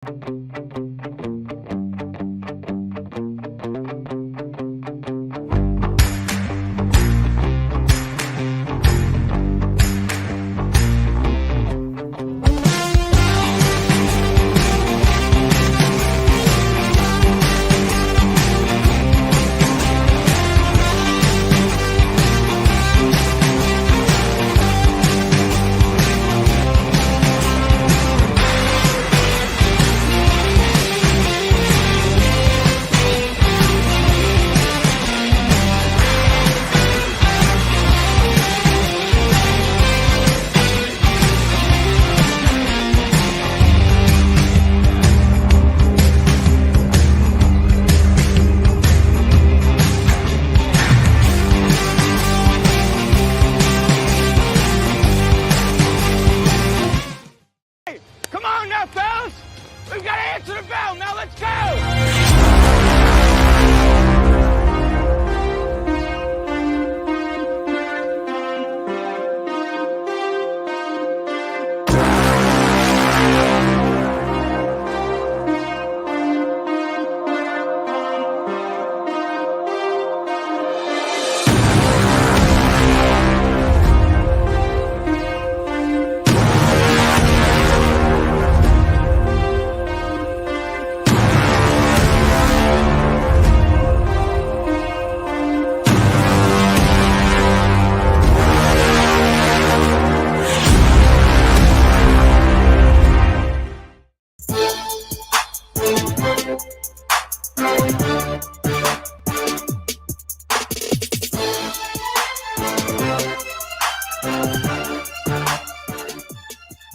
Come on now, fellas! We've got to answer the bell. Now let's go!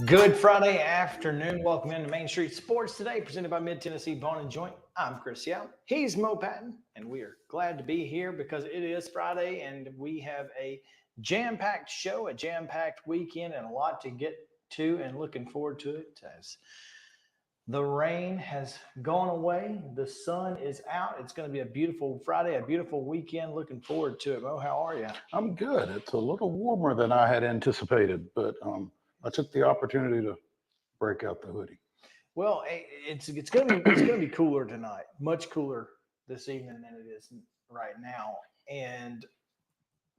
Good Friday afternoon. Welcome into Main Street Sports today, presented by Mid-Tennessee Bone and Joint. I'm Chris Yow. He's Mo Patton, and we are glad to be here because it is Friday, and we have a jam-packed show, a jam-packed weekend, and a lot to get to, and looking forward to it as the rain has gone away. The sun is out. It's going to be a beautiful Friday, a beautiful weekend. Looking forward to it. Mo, how are you? I'm good. It's a little warmer than I had anticipated, but I took the opportunity to break out the hoodie. Well, it's going to be cooler tonight, much cooler this evening than it is right now, and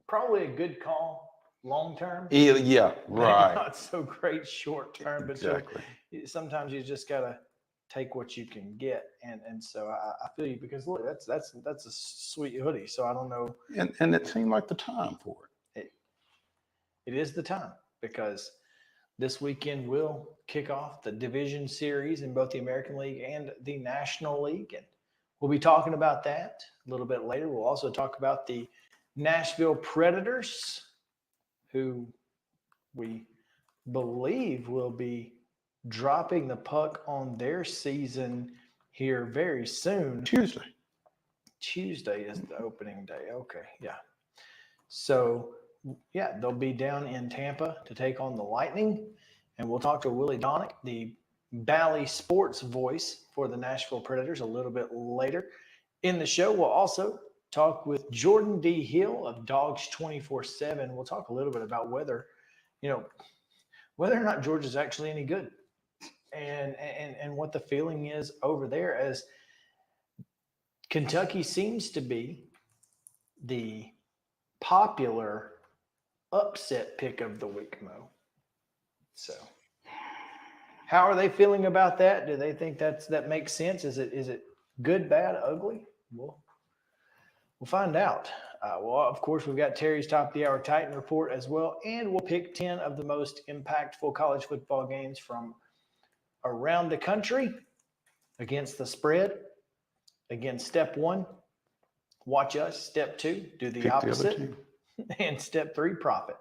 probably a good call long term. Yeah, right. Not so great short term, but exactly. So sometimes you just got to take what you can get, and so I feel you because look, that's a sweet hoodie. So I don't know, and it seemed like the time for it. It is the time because this weekend will kick off the division series in both the American League and the National League. And we'll be talking about that a little bit later. We'll also talk about the Nashville Predators, who we believe will be dropping the puck on their season here very soon. Tuesday is the opening day. Okay, yeah. So, yeah, they'll be down in Tampa to take on the Lightning. And we'll talk to Willie DAUNIC, the Bally Sports voice for the Nashville Predators, a little bit later in the show. We'll also talk with Jordan D. Hill of Dogs 24/7. We'll talk a little bit about whether or not Georgia's actually any good and what the feeling is over there, as Kentucky seems to be the popular upset pick of the week, Mo. So how are they feeling about that? Do they think that makes sense? Is it good, bad, ugly? We'll find out. Well, of course, we've got Terry's Top of the Hour Titan Report as well, and we'll pick 10 of the most impactful college football games from around the country against the spread. Again, step 1, watch us. Step 2, do the opposite. And step 3, profit.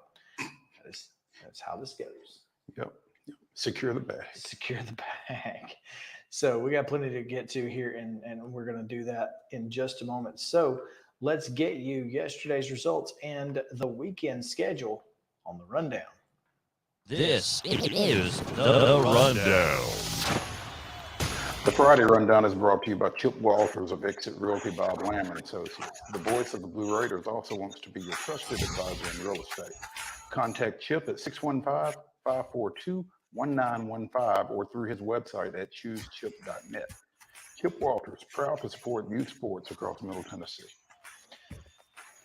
That's how this goes. Yep. Secure the bag. Secure the bag. So we got plenty to get to here, and we're going to do that in just a moment. So let's get you yesterday's results and the weekend schedule on the rundown. This is the rundown. The Friday rundown is brought to you by Chip Walters of Exit Realty Bob Lamb & Associates. The voice of the Blue Raiders also wants to be your trusted advisor in real estate. Contact Chip at 615-542-9232. 1915 or through his website at choosechip.net. Chip Walters, proud to support youth sports across Middle Tennessee.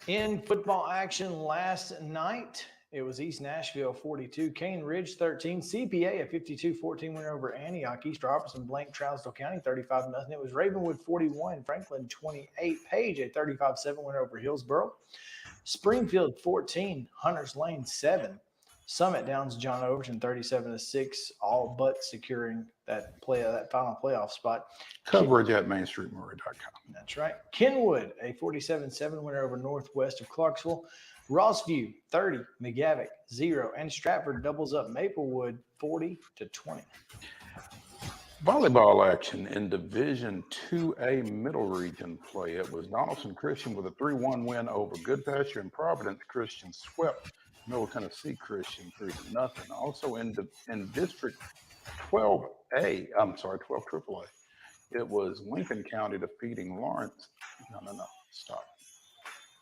In football action last night, it was East Nashville 42, Cane Ridge 13, CPA a 52-14 win over Antioch, East Robertson Blank, Trousdale County 35-0. It was Ravenwood 41, Franklin 28, Page a 35-7 win over Hillsboro, Springfield 14, Hunters Lane 7, Summit Downs John Overton 37-6, all but securing that final playoff spot. Coverage at mainstreetmurray.com. That's right. Kenwood, a 47-7 winner over Northwest of Clarksville. Rossview, 30, McGavick, 0, and Stratford doubles up Maplewood, 40-20. Volleyball action in Division 2A Middle Region play. It was Donaldson Christian with a 3-1 win over Goodpasture, and Providence Christian swept Middle Tennessee Christian 3-0. Also in District 12 AAA, it was Lincoln County defeating Lawrence. Stop.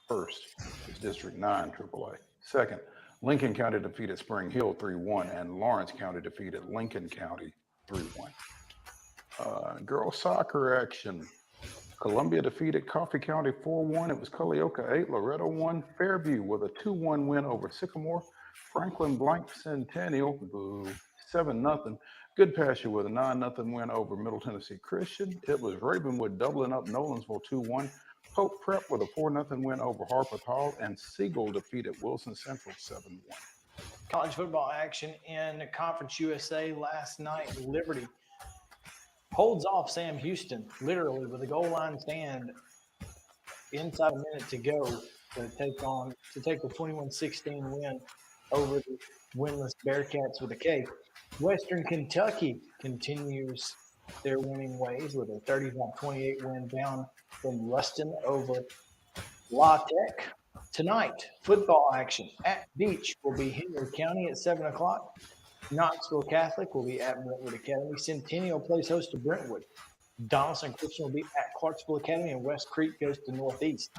First is District 9 AAA. Second, Lincoln County defeated Spring Hill 3-1, and Lawrence County defeated Lincoln County 3-1. Girls soccer action. Columbia defeated Coffee County 4-1. It was Culleoka 8, Loretto 1. Fairview with a 2-1 win over Sycamore. Franklin Blank Centennial, 7-0. Goodpasture with a 9-0 win over Middle Tennessee Christian. It was Ravenwood doubling up Nolensville 2-1. Pope Prep with a 4-0 win over Harpeth Hall, and Siegel defeated Wilson Central 7-1. College football action in Conference USA last night. Liberty holds off Sam Houston, literally with a goal line stand inside a minute to go to take the 21-16 win over the winless Bearcats with a K. Western Kentucky continues their winning ways with a 35-28 win down from Ruston over La Tech. Tonight, football action at Beach will be Henry County at 7 o'clock. Knoxville Catholic will be at Brentwood Academy. Centennial plays host to Brentwood. Donaldson Christian will be at Clarksville Academy, and West Creek goes to Northeast.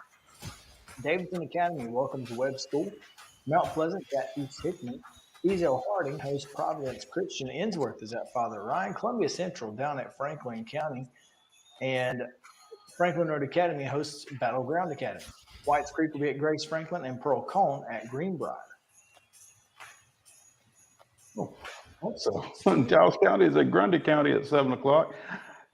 Davidson Academy welcomes Webb School. Mount Pleasant at East Hickman. Ezel Harding hosts Providence Christian. Ensworth is at Father Ryan. Columbia Central down at Franklin County. And Franklin Road Academy hosts Battleground Academy. Whites Creek will be at Grace Franklin, and Pearl Cone at Greenbrier. So Dallas County is at Grundy County at 7 o'clock.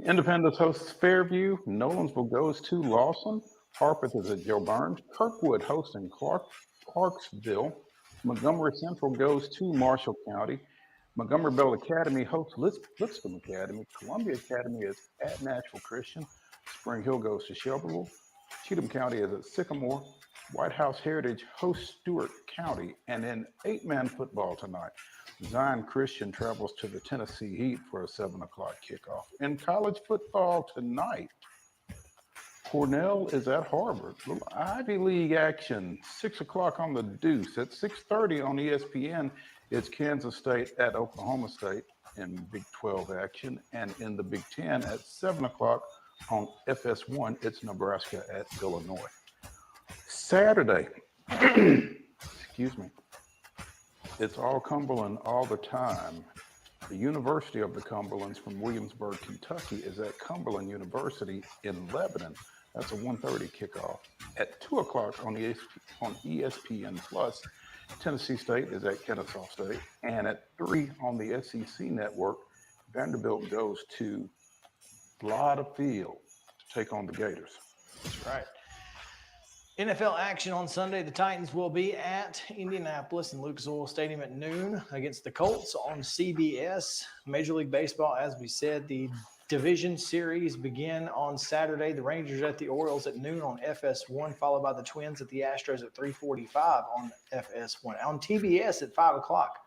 Independence hosts Fairview. Nolensville goes to Lawson. Harpeth is at Joe Burns. Kirkwood hosting Clarksville. Montgomery Central goes to Marshall County. Montgomery Bell Academy hosts Lipscomb Academy. Columbia Academy is at Nashville Christian. Spring Hill goes to Shelbyville. Cheatham County is at Sycamore. White House Heritage hosts Stewart County. And in 8-man football tonight, Zion Christian travels to the Tennessee Heat for a 7 o'clock kickoff. In college football tonight, Cornell is at Harvard. Little Ivy League action, 6 o'clock on the Deuce. At 6:30 on ESPN, it's Kansas State at Oklahoma State in Big 12 action. And in the Big 10 at 7 o'clock on FS1, it's Nebraska at Illinois. Saturday, excuse me, it's all Cumberland all the time. The University of the Cumberlands from Williamsburg, Kentucky is at Cumberland University in Lebanon. That's a 1:30 kickoff. At 2 o'clock on ESPN Plus, Tennessee State is at Kennesaw State. And at 3 on the SEC network, Vanderbilt goes to Florida Field to take on the Gators. That's right. NFL action on Sunday. The Titans will be at Indianapolis and Lucas Oil Stadium at noon against the Colts on CBS. Major League Baseball, as we said, the division series begin on Saturday. The Rangers at the Orioles at noon on FS1, followed by the Twins at the Astros at 3:45 on FS1. On TBS at 5 o'clock,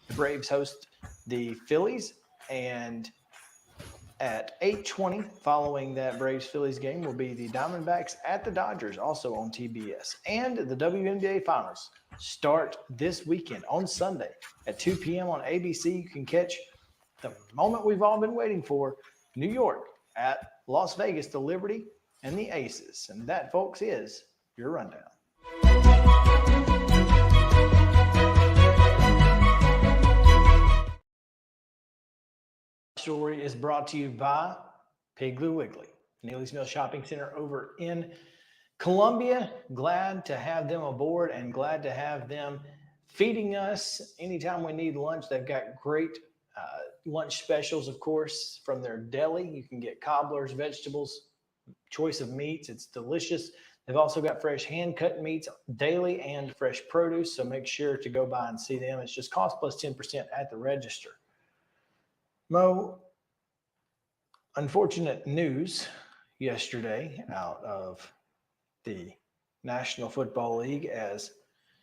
the Braves host the Phillies, and at 8:20, following that Braves-Phillies game, will be the Diamondbacks at the Dodgers, also on TBS. And the WNBA Finals start this weekend on Sunday at 2 p.m. on ABC. You can catch the moment we've all been waiting for, New York at Las Vegas, the Liberty and the Aces. And that, folks, is your rundown. story is brought to you by Piggly Wiggly, Neely's Mill Shopping Center over in Columbia. Glad to have them aboard and glad to have them feeding us anytime we need lunch. They've got great lunch specials, of course, from their deli. You can get cobblers, vegetables, choice of meats. It's delicious. They've also got fresh hand-cut meats daily and fresh produce, so make sure to go by and see them. It's just cost plus 10% at the register. Mo, unfortunate news yesterday out of the National Football League as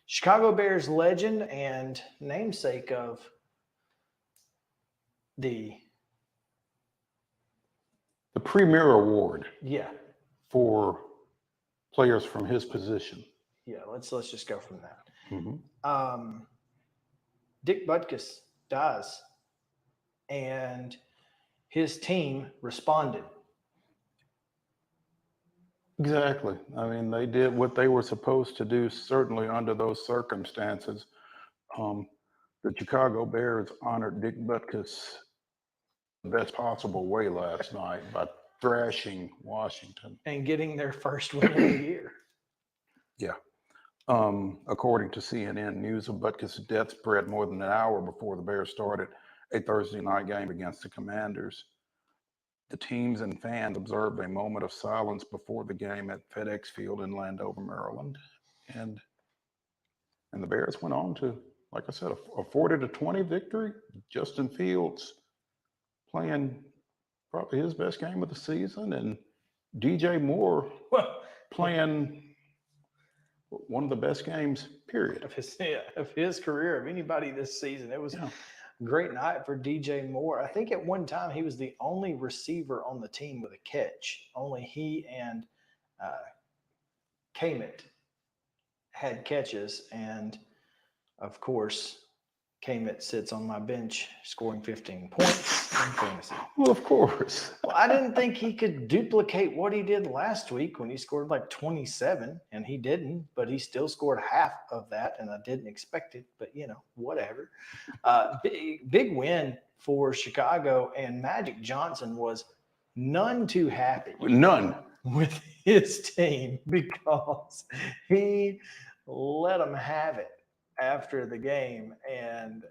Chicago Bears legend and namesake of the Premier Award yeah for players from his position. yeah let's just go from that. Mm-hmm. Dick Butkus dies and his team responded. Exactly. I mean, they did what they were supposed to do, certainly under those circumstances. The Chicago Bears honored Dick Butkus the best possible way last night by thrashing Washington. And getting their first win of the year. Yeah. According to CNN, news of Butkus' death spread more than an hour before the Bears started a Thursday night game against the Commanders. The teams and fans observed a moment of silence before the game at FedEx Field in Landover, Maryland. And the Bears went on to, like I said, a 40-20 victory. Justin Fields playing probably his best game of the season, and DJ Moore playing one of the best games, period. Of his career, of anybody this season. It was a great night for DJ Moore. I think at one time he was the only receiver on the team with a catch. Only he and Kamit had catches. And, of course, Kamit sits on my bench scoring 15 points in fantasy. Well, of course. Well, I didn't think he could duplicate what he did last week when he scored like 27, and he didn't, but he still scored half of that, and I didn't expect it, but, whatever. Big win for Chicago, and Magic Johnson was none too happy. None. With his team because he let them have it after the game. And,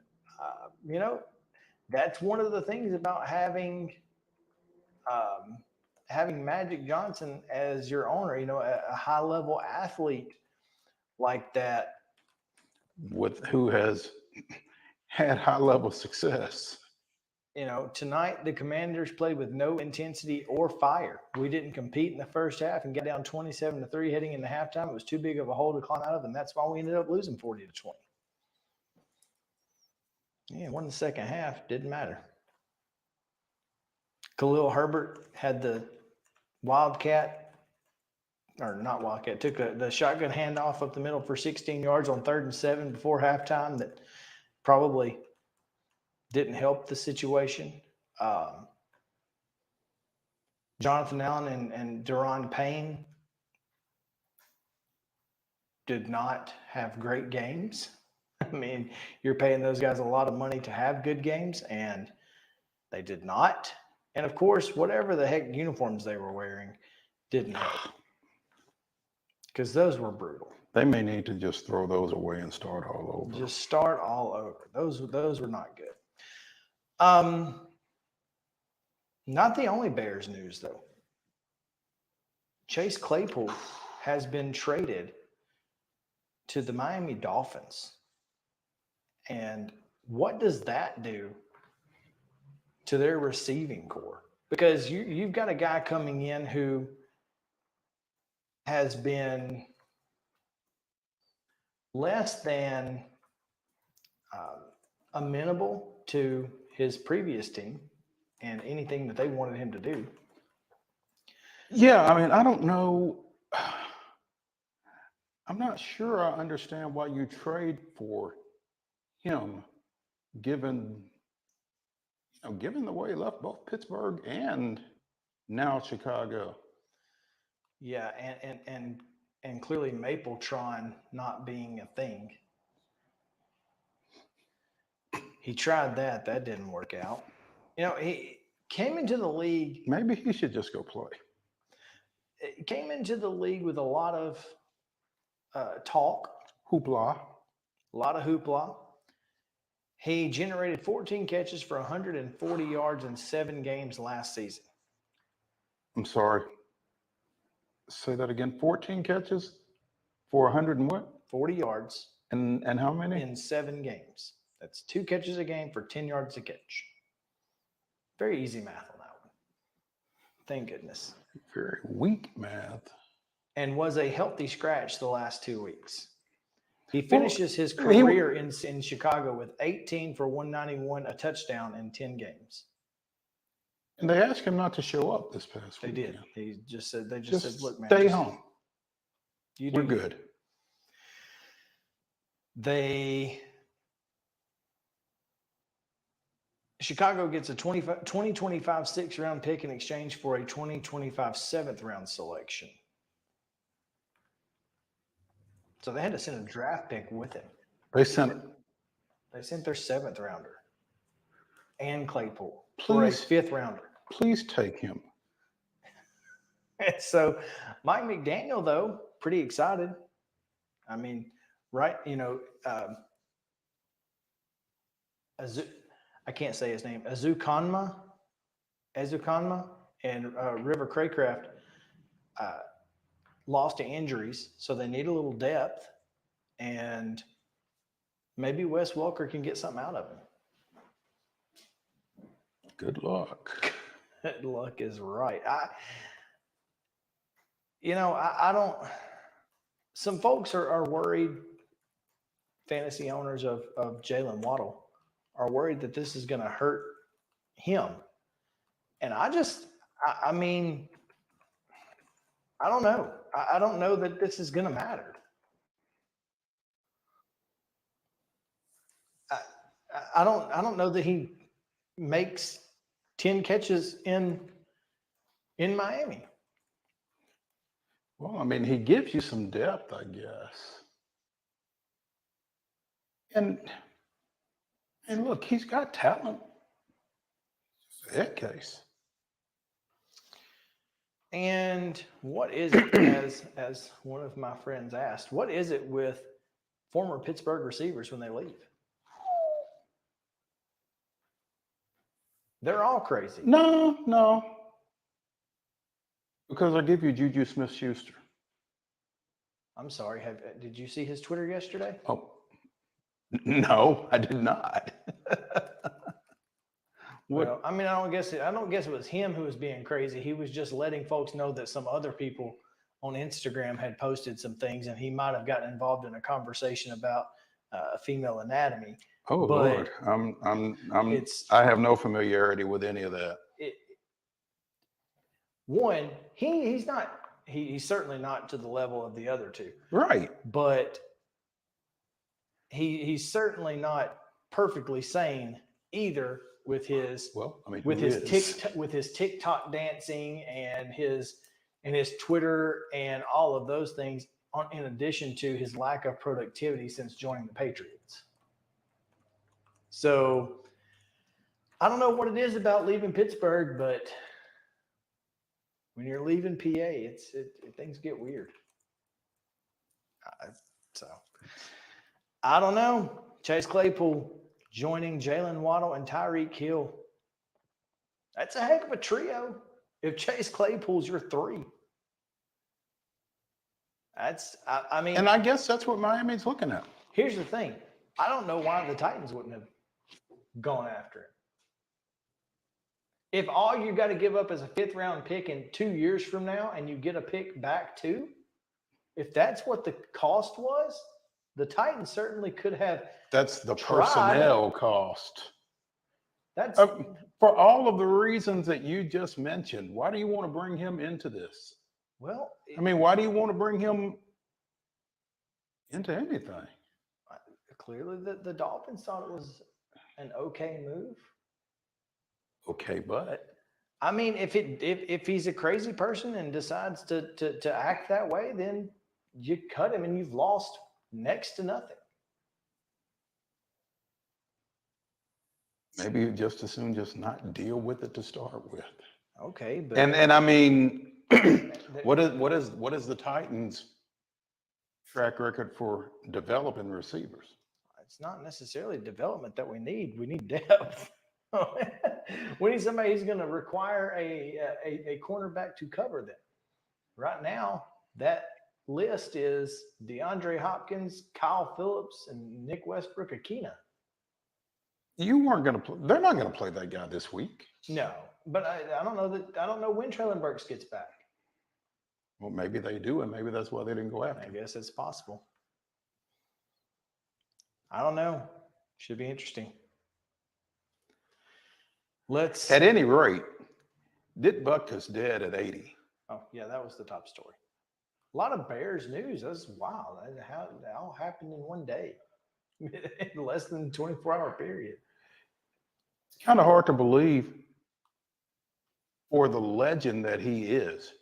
that's one of the things about having Magic Johnson as your owner, a high level athlete like that. With who has had high level success. Tonight the Commanders played with no intensity or fire. We didn't compete in the first half and got down 27-3 heading into halftime. It was too big of a hole to climb out of, and that's why we ended up losing 40-20. Yeah, won the second half. Didn't matter. Khalil Herbert had the Wildcat, or not Wildcat, took the shotgun handoff up the middle for 16 yards on 3rd and 7 before halftime that probably didn't help the situation. Jonathan Allen and Daron Payne did not have great games. I mean, you're paying those guys a lot of money to have good games, and they did not. And, of course, whatever the heck uniforms they were wearing didn't help because those were brutal. They may need to just throw those away and start all over. Just start all over. Those were not good. Not the only Bears news, though. Chase Claypool has been traded to the Miami Dolphins. And what does that do to their receiving core? Because you've got a guy coming in who has been less than amenable to his previous team and anything that they wanted him to do. Yeah, I mean, I don't know. I'm not sure I understand why you trade for him, given the way he left both Pittsburgh and now Chicago. Yeah, and clearly Mapletron not being a thing. He tried that. That didn't work out. came into the league. Maybe he should just go play. Came into the league with a lot of talk, Hoopla. a lot of hoopla. He generated 14 catches for 140 yards in 7 games last season. I'm sorry. Say that again. 14 catches for 100 and what? 40 yards. And how many? In 7 games. That's 2 catches a game for 10 yards a catch. Very easy math on that one. Thank goodness. Very weak math. And was a healthy scratch the last 2 weeks. He finishes his career in Chicago with 18 for 191, a touchdown in 10 games. And they asked him not to show up this past week. They did. He just said, they just said, look, man, stay home. We're good. Chicago gets a 2025 6th-round pick in exchange for a 2025 7th-round selection. So they had to send a draft pick with him. They sent their 7th rounder and Claypool for a 5th rounder. Please take him. So Mike McDaniel, though, pretty excited. I mean, right, I can't say his name, Azukanma and River Craycraft lost to injuries, so they need a little depth, and maybe Wes Welker can get something out of him. Good luck. Good luck is right. I don't. Some folks are worried. Fantasy owners of Jalen Waddle are worried that this is going to hurt him, and I mean, I don't know. I don't know that this is going to matter. I don't know that he makes 10 catches in Miami. Well, I mean, he gives you some depth, I guess. And look, he's got talent. Head case. And what is it, as one of my friends asked, what is it with former Pittsburgh receivers when they leave? They're all crazy. No. Because I give you Juju Smith-Schuster. I'm sorry. Did you see his Twitter yesterday? Oh, no, I did not. Well, I mean, I don't guess it was him who was being crazy. He was just letting folks know that some other people on Instagram had posted some things, and he might have gotten involved in a conversation about female anatomy. Oh, but Lord, I have no familiarity with any of that. He's certainly not to the level of the other two. Right. But he's certainly not perfectly sane either with his TikTok dancing and his Twitter and all of those things, in addition to his lack of productivity since joining the Patriots. So I don't know what it is about leaving Pittsburgh, but when you're leaving PA, things get weird. So I don't know. Chase Claypool joining Jalen Waddle and Tyreek Hill. That's a heck of a trio. If Chase Claypool's your 3. I mean. And I guess that's what Miami's looking at. Here's the thing. I don't know why the Titans wouldn't have gone after him. If all you got to give up is a 5th-round pick in 2 years from now and you get a pick back too, if that's what the cost was, the Titans certainly could have. That's the tried. Personnel cost. That's for all of the reasons that you just mentioned. Why do you want to bring him into this? Well, I mean, why do you want to bring him into anything? Clearly, the Dolphins thought it was an okay move. Okay, but I mean, if he's a crazy person and decides to act that way, then you cut him and you've lost next to nothing. Maybe just as soon just not deal with it to start with. Okay, but And I mean, what is the Titans' track record for developing receivers? it's not necessarily development that we need. We need depth. We need somebody who's going to require a cornerback to cover them. Right now, that list is DeAndre Hopkins, Kyle Phillips, and Nick Westbrook-Akina. You weren't going to play. They're not going to play that guy this week. No, but I don't know that. I don't know when Traylon Burks gets back. Well, maybe they do, and maybe that's why they didn't go after I him. guess it's possible. I don't know. Should be interesting. At any rate, Dick Butkus dead at 80. Oh, yeah, that was the top story. A lot of Bears news. That's wild. How it all happened in one day, in less than 24-hour period. Kind of hard to believe for the legend that he is.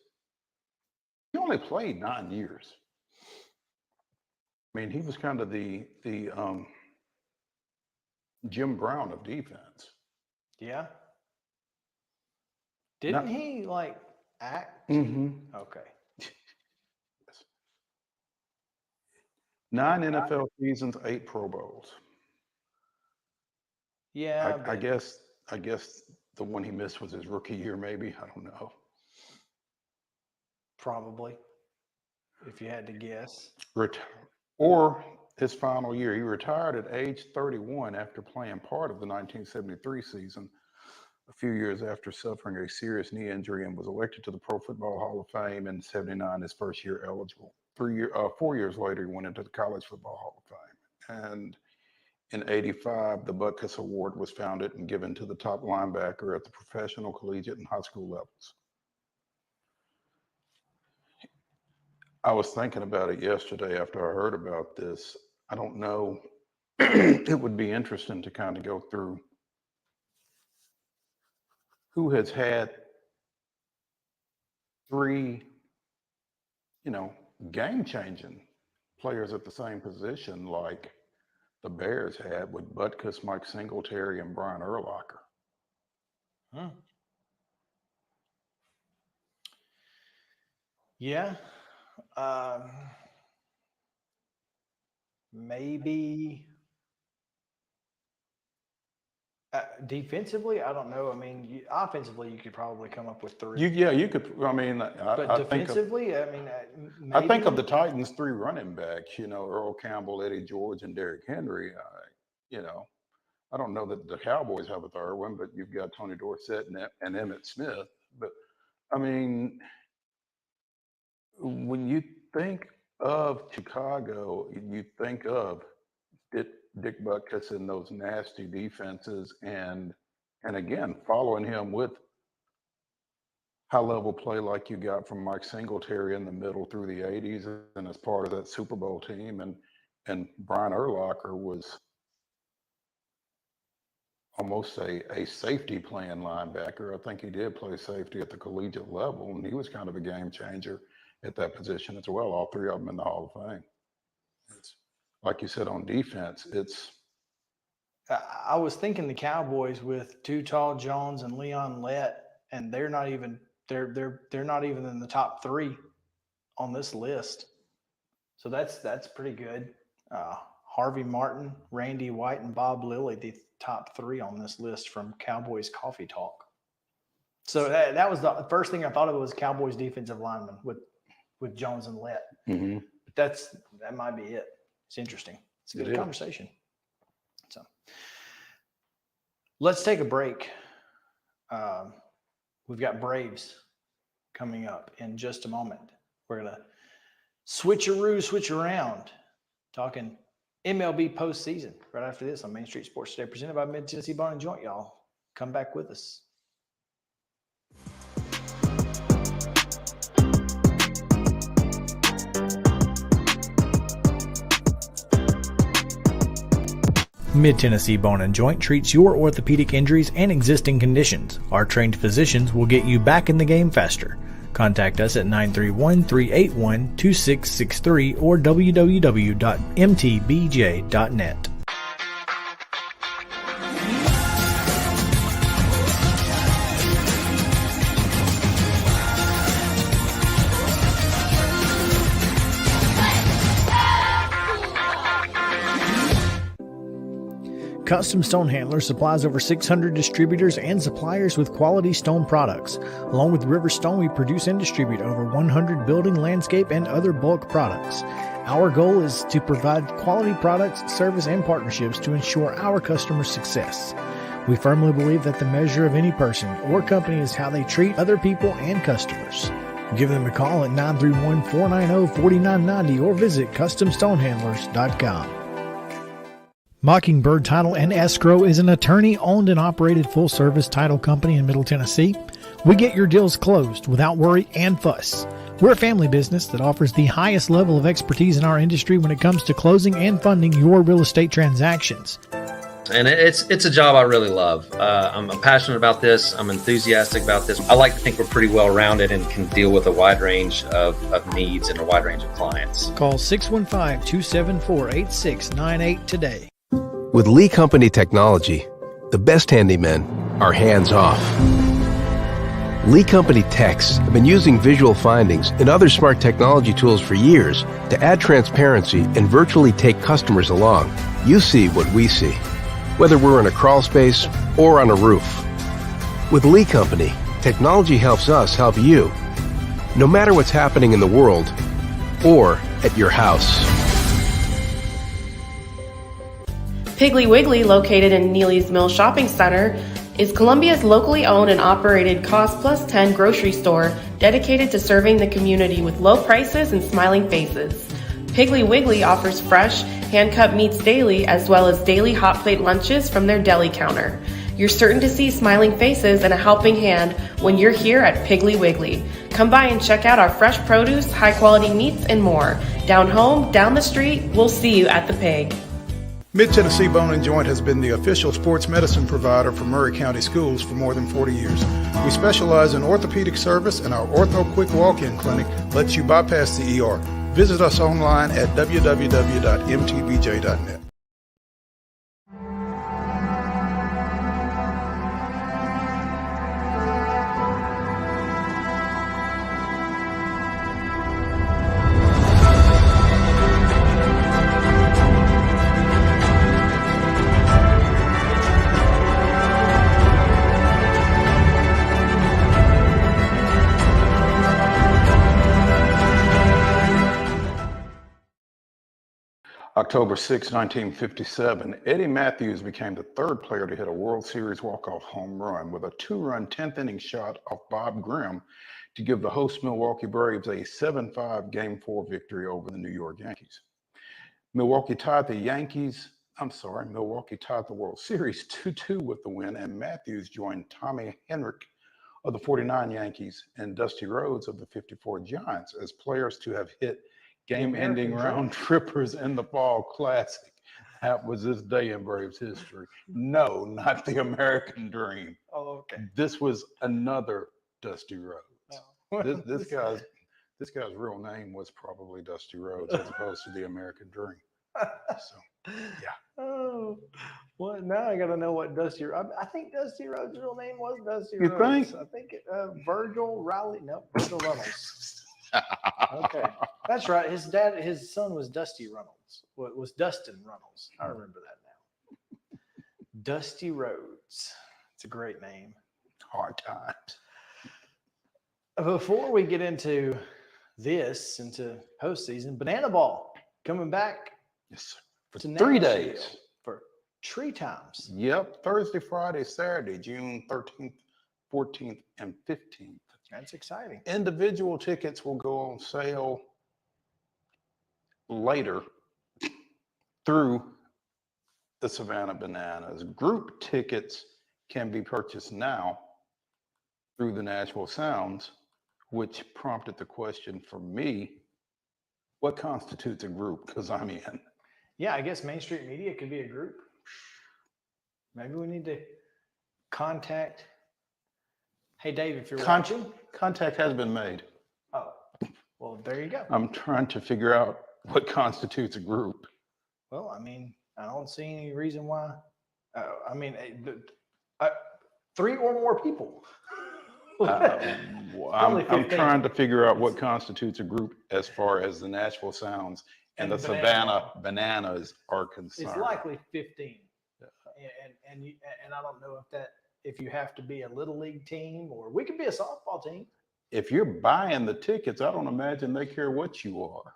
He only played 9 years. I mean, he was kind of the Jim Brown of defense. Yeah. Didn't he act? Mm-hmm. Okay. 9 NFL seasons, 8 Pro Bowls. Yeah. I guess the one he missed was his rookie year, maybe. I don't know. Probably, if you had to guess. Or his final year. He retired at age 31 after playing part of the 1973 season, a few years after suffering a serious knee injury, and was elected to the Pro Football Hall of Fame in '79, his first year eligible. 4 years later, he went into the College Football Hall of Fame. And in '85, the Butkus Award was founded and given to the top linebacker at the professional, collegiate, and high school levels. I was thinking about it yesterday after I heard about this. I don't know. It would be interesting to kind of go through who has had 3, game-changing players at the same position like the Bears had with Butkus, Mike Singletary, and Brian Urlacher. Yeah. Maybe defensively, I don't know. I mean, offensively, you could probably come up with 3. You could. I mean, But I defensively, I think of the Titans' 3 running backs. Earl Campbell, Eddie George, and Derrick Henry. I don't know that the Cowboys have a 3rd one, but you've got Tony Dorsett and Emmitt Smith. But I mean, when you think of Chicago, you think of Dick Butkus and those nasty defenses, and again, following him with high-level play like you got from Mike Singletary in the middle through the 80s, and as part of that Super Bowl team, and Brian Urlacher was almost a safety playing linebacker. I think he did play safety at the collegiate level, and he was kind of a game changer at that position as well. All 3 of them in the Hall of Fame. It's, like you said, on defense, I was thinking the Cowboys with Tall Jones and Leon Lett, and they're not even in the top 3 on this list. So that's pretty good. Harvey Martin, Randy White, and Bob Lilly, the top 3 on this list from Cowboys Coffee Talk. So that was the first thing I thought of was Cowboys defensive lineman with Jones and Lett. mm-hmm. But that might be it. It's interesting. It's a good conversation. So let's take a break. We've got Braves coming up in just a moment. We're going to switch around, talking MLB postseason right after this on Main Street Sports Today, presented by Mid-Tennessee Bone and Joint. Y'all come back with us. Mid-Tennessee Bone and Joint treats your orthopedic injuries and existing conditions. Our trained physicians will get you back in the game faster. Contact us at 931-381-2663 or www.mtbj.net. Custom Stone Handlers supplies over 600 distributors and suppliers with quality stone products. Along with River Stone, we produce and distribute over 100 building, landscape, and other bulk products. Our goal is to provide quality products, service, and partnerships to ensure our customers' success. We firmly believe that the measure of any person or company is how they treat other people and customers. Give them a call at 931-490-4990 or visit CustomStonehandlers.com. Mockingbird Title and Escrow is an attorney-owned and operated full-service title company in Middle Tennessee. We get your deals closed without worry and fuss. We're a family business that offers the highest level of expertise in our industry when it comes to closing and funding your real estate transactions. And it's a job I really love. I'm passionate about this. I'm enthusiastic about this. I like to think we're pretty well rounded and can deal with a wide range of needs and a wide range of clients. Call 615-274-8698 today. With Lee Company technology, the best handymen are hands-off. Lee Company techs have been using visual findings and other smart technology tools for years to add transparency and virtually take customers along. You see what we see, whether we're in a crawl space or on a roof. With Lee Company, technology helps us help you, no matter what's happening in the world or at your house. Piggly Wiggly, located in Neely's Mill Shopping Center, is Columbia's locally owned and operated Cost Plus 10 grocery store dedicated to serving the community with low prices and smiling faces. Piggly Wiggly offers fresh, hand-cut meats daily as well as daily hot plate lunches from their deli counter. You're certain to see smiling faces and a helping hand when you're here at Piggly Wiggly. Come by and check out our fresh produce, high-quality meats, and more. Down home, down the street, we'll see you at the Pig. Mid-Tennessee Bone & Joint has been the official sports medicine provider for Maury County Schools for more than 40 years. We specialize in orthopedic service, and our Ortho Quick Walk-In Clinic lets you bypass the ER. Visit us online at www.mtbj.net. October 6, 1957, Eddie Matthews became the third player to hit a World Series walk-off home run with a two-run 10th inning shot off Bob Grimm to give the host Milwaukee Braves a 7-5 Game 4 victory over the New York Yankees. Milwaukee tied the World Series 2-2 with the win, and Matthews joined Tommy Henrich of the 49 Yankees and Dusty Rhodes of the 54 Giants as players to have hit game-ending round trippers in the Fall Classic. That was this day in Braves history. No, not the American Dream. Oh, okay. This was another Dusty Rhodes. Oh. This guy's real name was probably Dusty Rhodes as opposed to the American Dream. So, yeah. Oh, well, now I got to know what Dusty. I think Dusty Rhodes' real name was Dusty You Rhodes. think? I think Virgil Riley. No, Virgil Reynolds. Okay, that's right. His son was Dusty Reynolds. Was Dustin Reynolds? I remember that now. Dusty Rhodes. It's a great name. Hard times. Before we get into postseason, Banana Ball coming back. Yes, for to 3 Nashville days. for tree times. Yep, Thursday, Friday, Saturday, June 13th, 14th, and 15th. That's exciting. Individual tickets will go on sale later through the Savannah Bananas. Group tickets can be purchased now through the Nashville Sounds, which prompted the question for me, what constitutes a group? Because I'm in. Yeah, I guess Main Street Media could be a group. Maybe we need to contact. Hey, Dave, if you're watching. Contact has been made. Oh, well, there you go. I'm trying to figure out what constitutes a group. Well, I mean, I don't see any reason why. Three or more people. I'm trying to figure out what constitutes a group as far as the Nashville Sounds and the Savannah Bananas are concerned. It's likely 15. and I don't know if you have to be a little league team or we could be a softball team. If you're buying the tickets, I don't imagine they care what you are.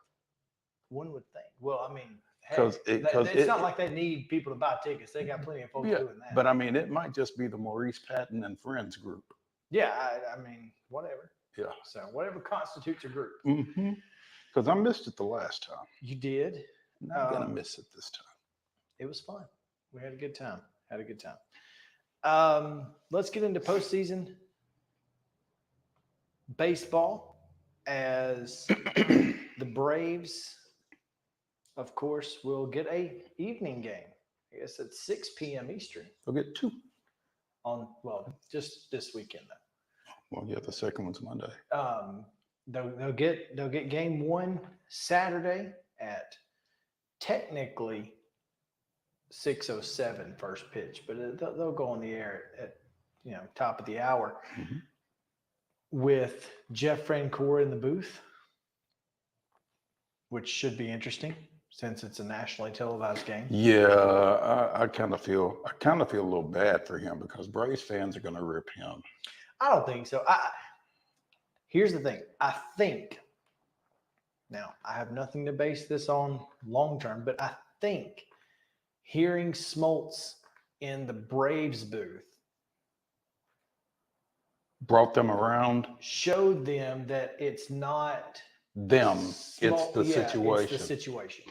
One would think. Well, I mean, hey, 'Cause it's not like they need people to buy tickets. They got plenty of folks doing that. But I mean, it might just be the Maurice Patton and Friends group. Yeah, I mean, whatever. Yeah. So whatever constitutes a group. Because I missed it the last time. You did. I'm not gonna miss it this time. It was fun. We had a good time. Let's get into postseason baseball as the Braves, of course, will get a evening game. I guess at 6 p.m. Eastern. They'll get 2. Just this weekend though. Well, yeah, the second one's Monday. They'll get game 1 Saturday at technically 6:07 first pitch, but they'll go on the air at top of the hour with Jeff Francoeur in the booth, which should be interesting since it's a nationally televised game. Yeah, I kind of feel a little bad for him because Braves fans are going to rip him. I don't think so. Here's the thing. I think now I have nothing to base this on long term, but I think hearing Smoltz in the Braves booth Brought them around. showed them that it's not Them. It's the situation. It's the situation.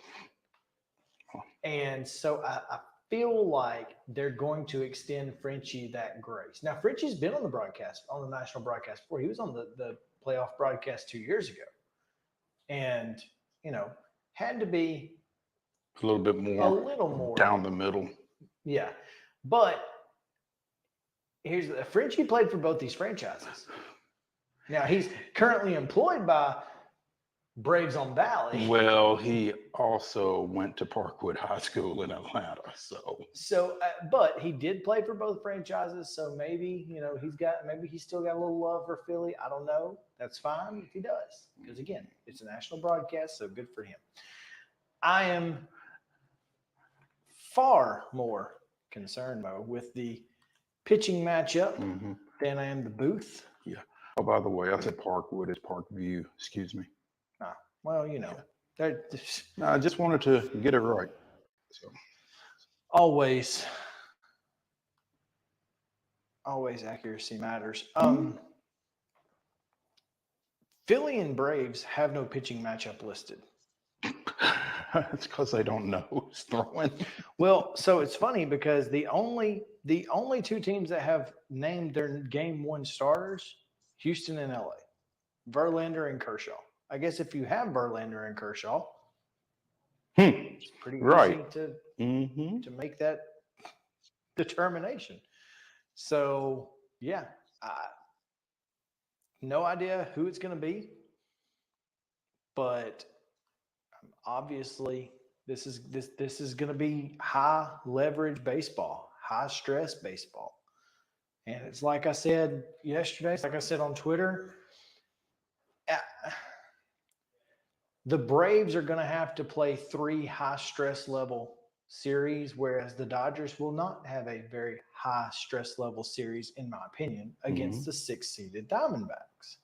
And so I feel like they're going to extend Frenchie that grace. Now, Frenchie's been on the broadcast, on the national broadcast before. He was on the playoff broadcast 2 years ago. And, had to be A little bit a more little more. down the middle. Yeah. But Frenchie played for both these franchises. Now, he's currently employed by Braves on Valley. Well, he also went to Parkwood High School in Atlanta. So, but he did play for both franchises. So maybe, he's still got a little love for Philly. I don't know. That's fine if he does. Because again, it's a national broadcast. So good for him. I am far more concerned, Mo, with the pitching matchup than I am the booth. Yeah. Oh, by the way, I said Parkwood. It's Parkview. Excuse me. Well, No, I just wanted to get it right. So. always accuracy matters. Philly and Braves have no pitching matchup listed. It's because they don't know who's throwing. Well, so it's funny because the only 2 teams that have named their game 1 starters, Houston and LA, Verlander and Kershaw. I guess if you have Verlander and Kershaw, it's pretty easy to make that determination. So yeah, no idea who it's going to be, but obviously this is going to be high leverage baseball, high stress baseball. And it's like I said yesterday, it's like I said on Twitter, the Braves are going to have to play 3 high stress level series, whereas the Dodgers will not have a very high stress level series, in my opinion, against the 6-seeded Diamondbacks.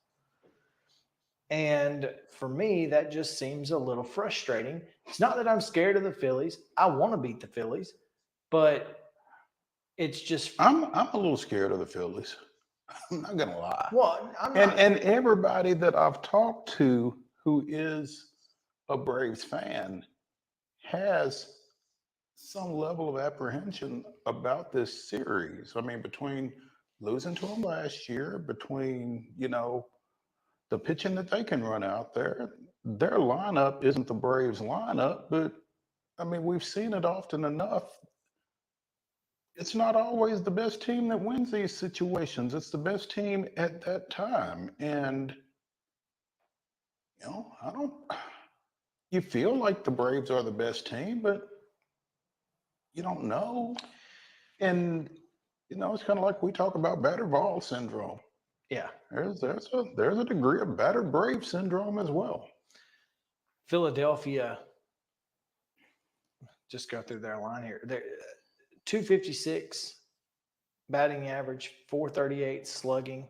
And for me, that just seems a little frustrating. It's not that I'm scared of the Phillies. I want to beat the Phillies, but it's just I'm a little scared of the Phillies. I'm not gonna lie. well, I'm not, And everybody that I've talked to who is a Braves fan has some level of apprehension about this series. I mean, between losing to them last year, between the pitching that they can run out there, their lineup isn't the Braves lineup, but I mean, we've seen it often enough. It's not always the best team that wins these situations. It's the best team at that time. And, you feel like the Braves are the best team, but you don't know. And, it's kind of like we talk about battered ball syndrome. yeah. There's a degree of battered Brave syndrome as well. Philadelphia, just go through their line here. 256 batting average, 438 slugging,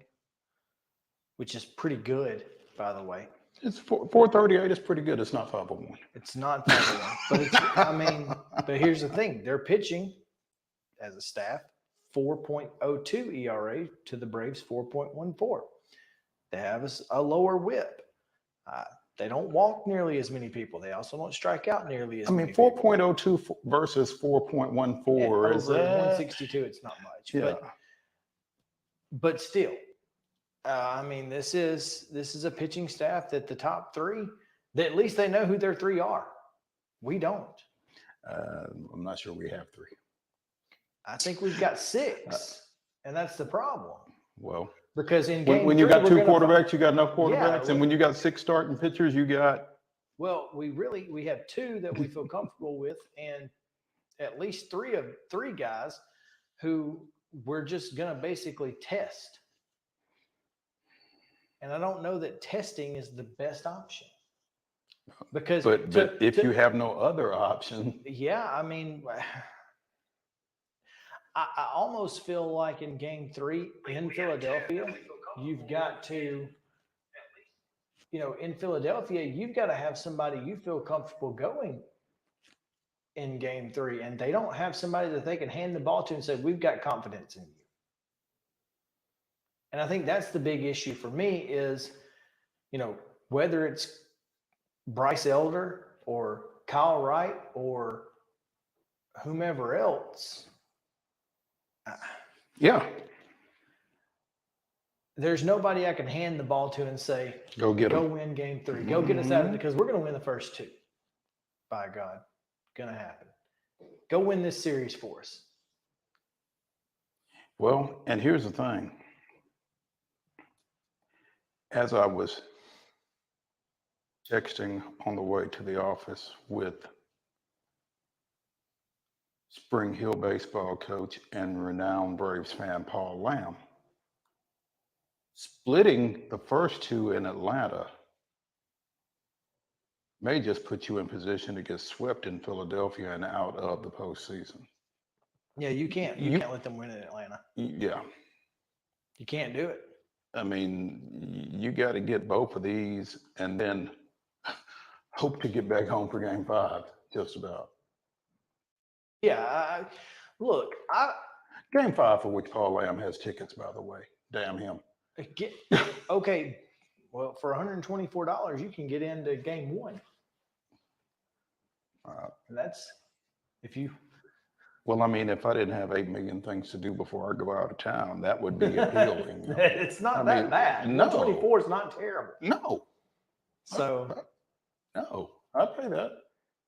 which is pretty good, by the way. It's 438 is pretty good. It's not 501. It's not 501, but it's, I mean, but here's the thing. They're pitching as a staff 4.02 ERA to the Braves 4.14. They have a lower whip. They don't walk nearly as many people. They also don't strike out nearly as many people. 4.02 versus 4.14 is over that? 162. It's not much, Yeah. but still, I mean, this is a pitching staff that the top three, that at least they know who their three are. We don't. I'm not sure we have 3. I think we've got 6, and that's the problem. Well, Because in game when you three, got 2 we're gonna quarterbacks, you got enough quarterbacks, Yeah, and when you got 6 starting pitchers, you got. Well, we have 2 that we feel comfortable with, and at least 3 guys who we're just gonna basically test. And I don't know that testing is the best option. Because But if you have no other option, yeah, I mean, I almost feel like in game 3 in Philadelphia, you've got to, in Philadelphia, you've got to have somebody you feel comfortable going in game 3. And they don't have somebody that they can hand the ball to and say, we've got confidence in you. And I think that's the big issue for me is, whether it's Bryce Elder or Kyle Wright or whomever else. yeah, There's nobody I can hand the ball to and say, go get go them. win game 3. Go get us out of it because we're going to win the first 2. By God, going to happen. Go win this series for us. Well, and here's the thing. As I was texting on the way to the office with Spring Hill baseball coach and renowned Braves fan Paul Lamb, splitting the first 2 in Atlanta may just put you in position to get swept in Philadelphia and out of the postseason. Yeah, you can't. You can't let them win in Atlanta. Yeah. You can't do it. I mean, you got to get both of these and then hope to get back home for game 5, just about. Yeah. Look, Game 5 for which Paul Lamb has tickets, by the way. Damn him. Okay. Well, for $124, you can get into game 1. And that's if you. Well, I mean, if I didn't have 8 million things to do before I go out of town, that would be appealing. It's not that bad. No. 124 is not terrible. No. So. No, I'd pay that.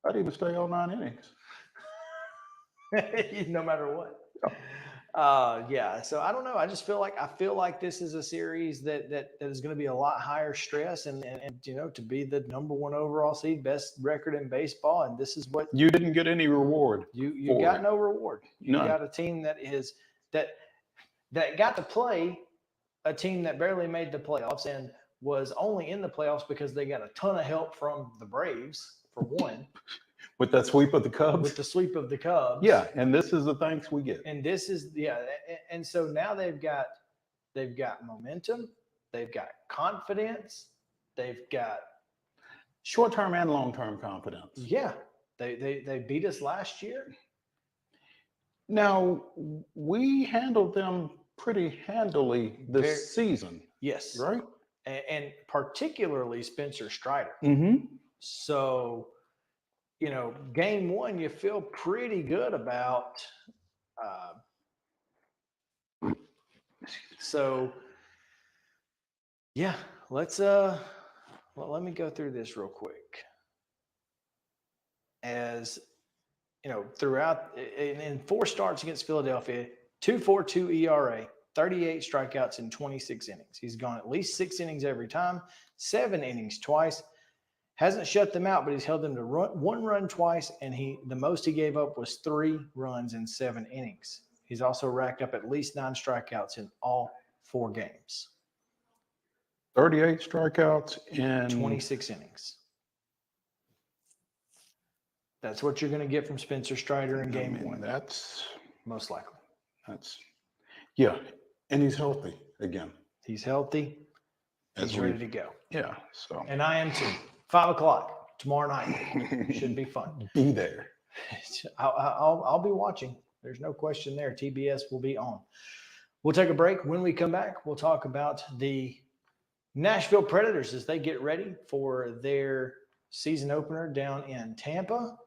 I'd even stay all 9 innings. No matter what. Yeah. So I don't know. I just feel like this is a series that is going to be a lot higher stress and to be the number 1 overall seed, best record in baseball. And this is what you didn't get any reward. You got no reward. You None. got a team that got to play a team that barely made the playoffs and was only in the playoffs because they got a ton of help from the Braves for one. With that sweep of the Cubs? With the sweep of the Cubs. Yeah, and this is the thanks we get. And this is, and so now they've got momentum, they've got confidence, they've got short-term and long-term confidence. Yeah, they beat us last year. Now, we handled them pretty handily this season. Yes. Right? And particularly Spencer Strider. Mm-hmm. So, game 1, you feel pretty good about. So, yeah, let me go through this real quick. As throughout in 4 starts against Philadelphia, 2.42 ERA, 38 strikeouts in 26 innings. He's gone at least 6 innings every time, 7 innings twice. Hasn't shut them out, but he's held them to 1 run twice, and the most he gave up was 3 runs in 7 innings. He's also racked up at least 9 strikeouts in all 4 games. 38 strikeouts in 26 innings. That's what you're going to get from Spencer Strider in game 1. most likely. Yeah. And he's healthy again. He's healthy. He's ready to go. Yeah. So. And I am too. 5 o'clock tomorrow night. Should be fun. Be there. I'll be watching. There's no question there. TBS will be on. We'll take a break. When we come back, we'll talk about the Nashville Predators as they get ready for their season opener down in Tampa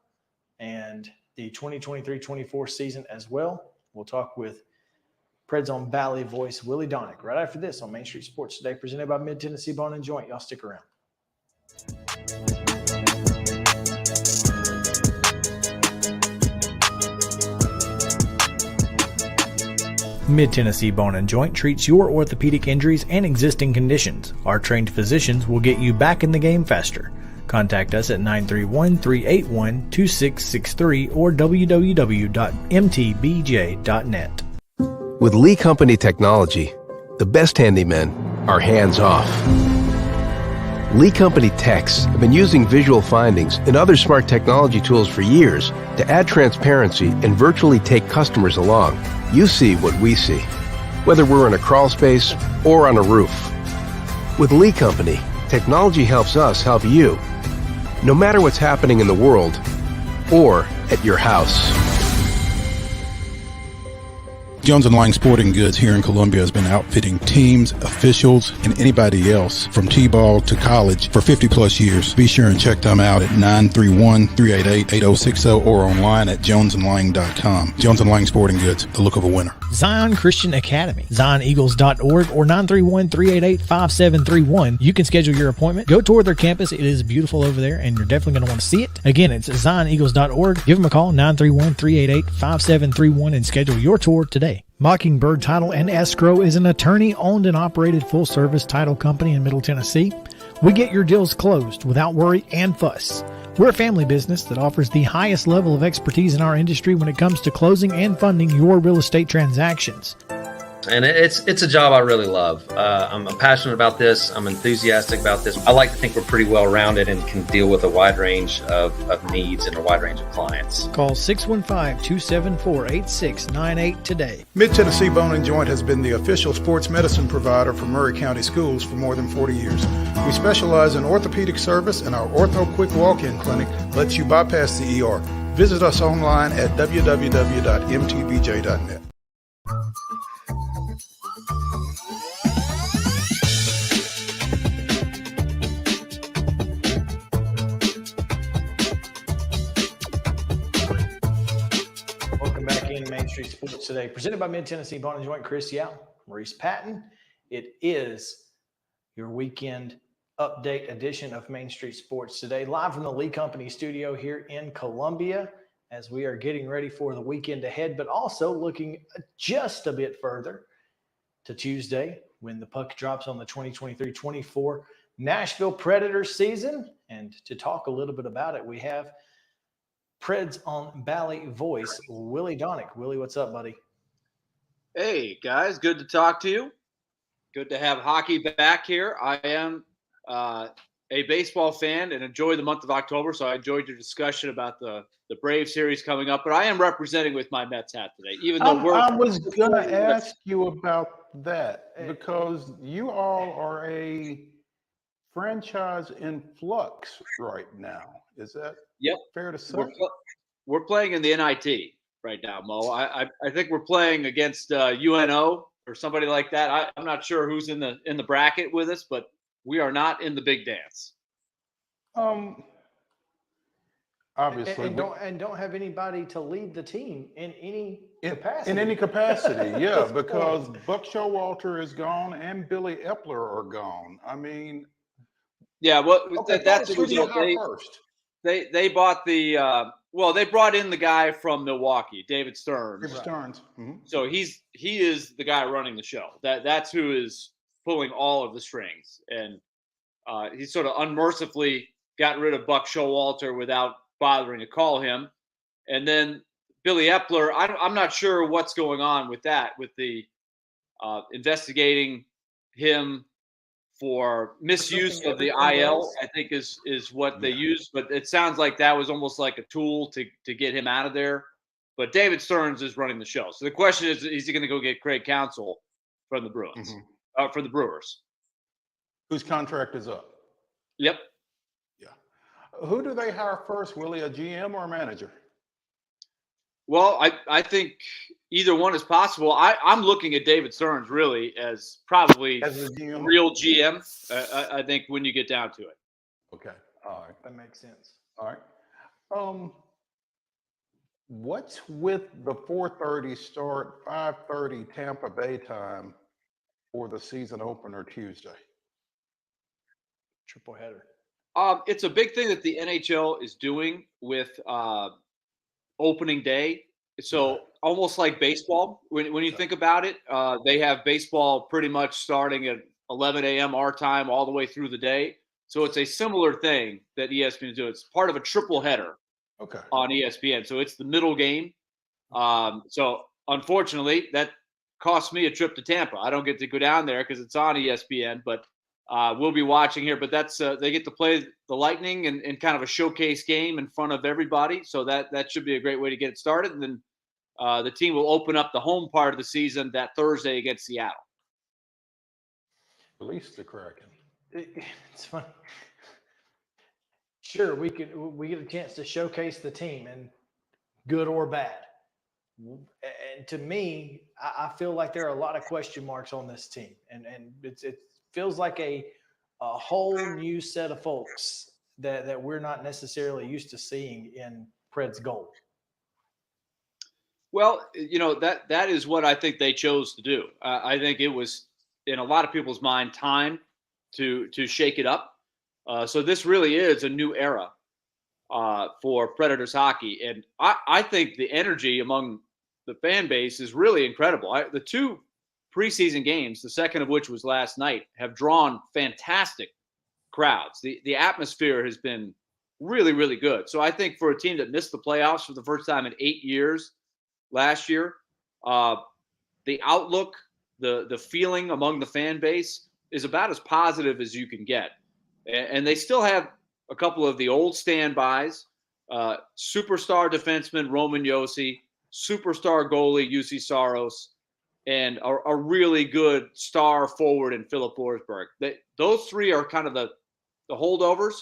and the 2023-24 season as well. We'll talk with PREDS on Valley voice Willie DAUNIC right after this on Main Street Sports Today, presented by Mid-Tennessee Bone and Joint. Y'all stick around. Mid-Tennessee Bone and Joint treats your orthopedic injuries and existing conditions. Our trained physicians will get you back in the game faster. Contact us at 931-381-2663 or www.mtbj.net. With Lee Company technology, the best handymen are hands-off. Lee Company techs have been using visual findings and other smart technology tools for years to add transparency and virtually take customers along. You see what we see, whether we're in a crawl space or on a roof. With Lee Company, technology helps us help you, no matter what's happening in the world or at your house. Jones & Lang Sporting Goods here in Columbia has been outfitting teams, officials, and anybody else from T-ball to college for 50-plus years. Be sure and check them out at 931-388-8060 or online at jonesandlang.com. Jones & Lang Sporting Goods, the look of a winner. Zion Christian Academy, zioneagles.org or 931-388-5731. You can schedule your appointment. Go tour their campus. It is beautiful over there, and you're definitely going to want to see it. Again, it's zioneagles.org. Give them a call, 931-388-5731, and schedule your tour today. Mockingbird Title and Escrow is an attorney-owned and operated full-service title company in Middle Tennessee. We get your deals closed without worry and fuss. We're a family business that offers the highest level of expertise in our industry when it comes to closing and funding your real estate transactions. And it's a job I really love. I'm passionate about this. I'm enthusiastic about this. I like to think we're pretty well rounded and can deal with a wide range of needs and a wide range of clients. Call 615-274-8698 today. Mid-Tennessee Bone and Joint has been the official sports medicine provider for Murray County Schools for more than 40 years. We specialize in orthopedic service, and our Ortho Quick Walk-In Clinic lets you bypass the ER. Visit us online at www.mtbj.net. Main Street Sports Today, presented by Mid-Tennessee Bone and Joint. Chris Yao, Maurice Patton. It is your weekend update edition of Main Street Sports Today, live from the Lee Company studio here in Columbia, as we are getting ready for the weekend ahead, but also looking just a bit further to Tuesday when the puck drops on the 2023-24 Nashville Predators season. And to talk a little bit about it, we have PREDS on Valley voice Willie DAUNIC. Willie, what's up, buddy? Hey, guys. Good to talk to you. Good to have hockey back here. I am a baseball fan and enjoy the month of October, so I enjoyed your discussion about the Brave series coming up. But I am representing with my Mets hat today, even though I was going to ask you about that because you all are a franchise in flux right now. Is that fair to say? We're playing in the NIT right now, Mo. I think we're playing against UNO or somebody like that. I'm not sure who's in the bracket with us, but we are not in the big dance. Obviously, and don't have anybody to lead the team in any capacity. In any capacity, yeah, because Buck Showalter is gone and Billy Epler are gone. I mean, yeah, well, okay, that's who do you have first. They bought they brought in the guy from Milwaukee, David Stearns. David Stearns. Mm-hmm. So he is the guy running the show. That's who is pulling all of the strings, and he sort of unmercifully got rid of Buck Showalter without bothering to call him. And then Billy Epler, I'm not sure what's going on with that, with the investigating him for misuse of the IL, I think is what they used. But it sounds like that was almost like a tool to get him out of there. But David Stearns is running the show. So the question is he going to go get Craig Counsell from the Bruins, for the Brewers? Whose contract is up? Yep. Yeah. Who do they hire first, Willie, a GM or a manager? Well, I think either one is possible. I'm looking at David Stearns really as probably As a GM? real GM, I think, when you get down to it. Okay. All right. That makes sense. All right. What's with the 4:30 start, 5:30 Tampa Bay time for the season opener Tuesday? Triple header. It's a big thing that the NHL is doing with opening day. So almost like baseball, when you think about it, they have baseball pretty much starting at 11 a.m. our time all the way through the day. So it's a similar thing that ESPN is doing. It's part of a triple header on ESPN. So it's the middle game. So unfortunately, that cost me a trip to Tampa. I don't get to go down there because it's on ESPN, but we'll be watching here. But that's they get to play the Lightning in kind of a showcase game in front of everybody. So that should be a great way to get it started. And then the team will open up the home part of the season that Thursday against Seattle. Release the Kraken. It's funny. Sure, we get a chance to showcase the team, and good or bad. And to me, I feel like there are a lot of question marks on this team, and it feels like a whole new set of folks that we're not necessarily used to seeing in Preds gold. Well, that is what I think they chose to do. I think it was, in a lot of people's mind, time to shake it up. So this really is a new era for Predators hockey. And I think the energy among the fan base is really incredible. The two preseason games, the second of which was last night, have drawn fantastic crowds. The atmosphere has been really, really good. So I think for a team that missed the playoffs for the first time in 8 years last year, the outlook, the feeling among the fan base is about as positive as you can get. And they still have a couple of the old standbys, superstar defenseman Roman Josi, superstar goalie Juuse Saros, and a really good star forward in Philip Forsberg. Those three are kind of the holdovers,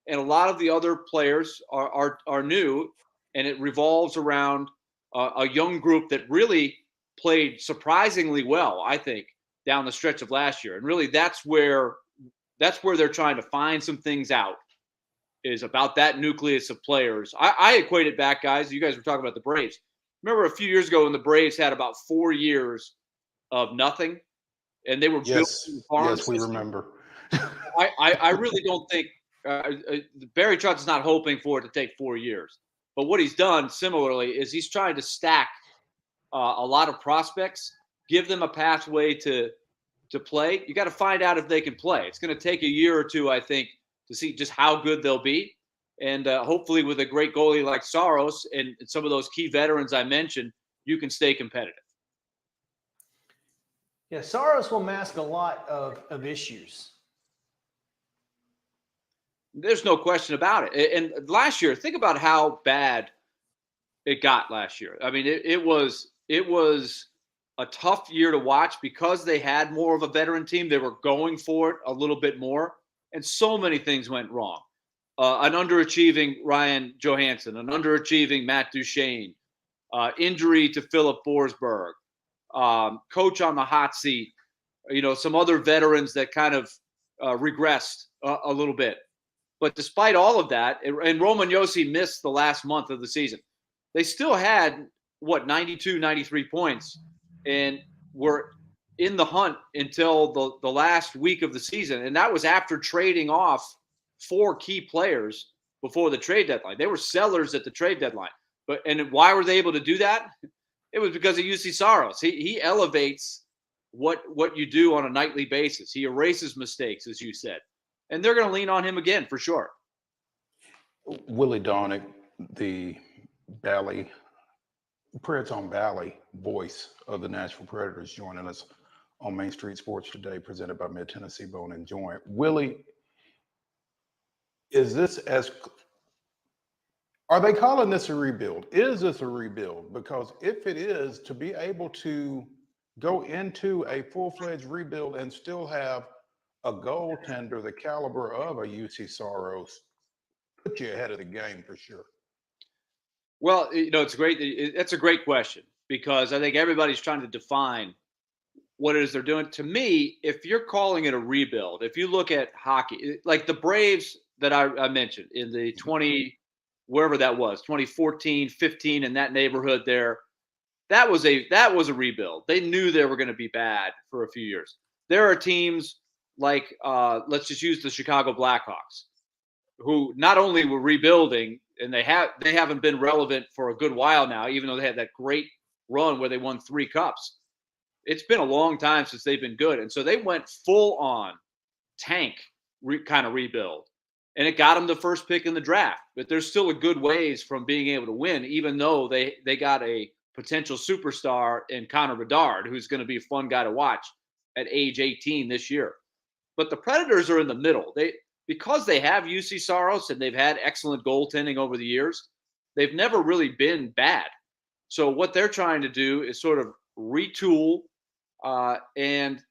and a lot of the other players are new, and it revolves around a young group that really played surprisingly well, I think, down the stretch of last year. And really that's where they're trying to find some things out, is about that nucleus of players. I equate it back, guys. You guys were talking about the Braves. Remember a few years ago when the Braves had about 4 years of nothing, and they were built in the farm Yes, we system? remember. I really don't think Barry Trotz is not hoping for it to take 4 years. But what he's done similarly is he's trying to stack a lot of prospects, give them a pathway to play. You got to find out if they can play. It's going to take a year or two, I think, to see just how good they'll be. And hopefully with a great goalie like Saros and some of those key veterans I mentioned, you can stay competitive. Yeah, Saros will mask a lot of issues. There's no question about it. And last year, think about how bad it got last year. I mean, it was a tough year to watch because they had more of a veteran team. They were going for it a little bit more, and so many things went wrong. An underachieving Ryan Johansson, an underachieving Matt Duchene, injury to Philip Forsberg, coach on the hot seat, some other veterans that kind of regressed a little bit. But despite all of that, and Roman Josi missed the last month of the season, they still had, 92, 93 points, and were in the hunt until the last week of the season. And that was after trading off 4 key players before the trade deadline. They were sellers at the trade deadline. And why were they able to do that? It was because of Juuse Saros. He elevates what you do on a nightly basis. He erases mistakes, as you said. And they're going to lean on him again for sure. Willie DAUNIC, the Preds on Valley voice of the Nashville Predators, joining us on Main Street Sports today, presented by Mid-Tennessee Bone and Joint. Willie, is this as Are they calling this a rebuild? Is this a rebuild? Because if it is, to be able to go into a full-fledged rebuild and still have a goaltender the caliber of a UC Soros put you ahead of the game for sure. Well, it's great. That's a great question, because I think everybody's trying to define what it is they're doing. To me, if you're calling it a rebuild, if you look at hockey, like the Braves that I mentioned in the wherever that was, 2014, 15, in that neighborhood there, that was a rebuild. They knew they were going to be bad for a few years. There are teams like, let's just use the Chicago Blackhawks, who not only were rebuilding, and they haven't been relevant for a good while now, even though they had that great run where they won 3 cups. It's been a long time since they've been good. And so they went full on tank kind of rebuild. And it got them the first pick in the draft. But they're still a good ways from being able to win, even though they got a potential superstar in Connor Bedard, who's going to be a fun guy to watch at age 18 this year. But the Predators are in the middle. Because they have UC Soros and they've had excellent goaltending over the years, they've never really been bad. So what they're trying to do is sort of retool and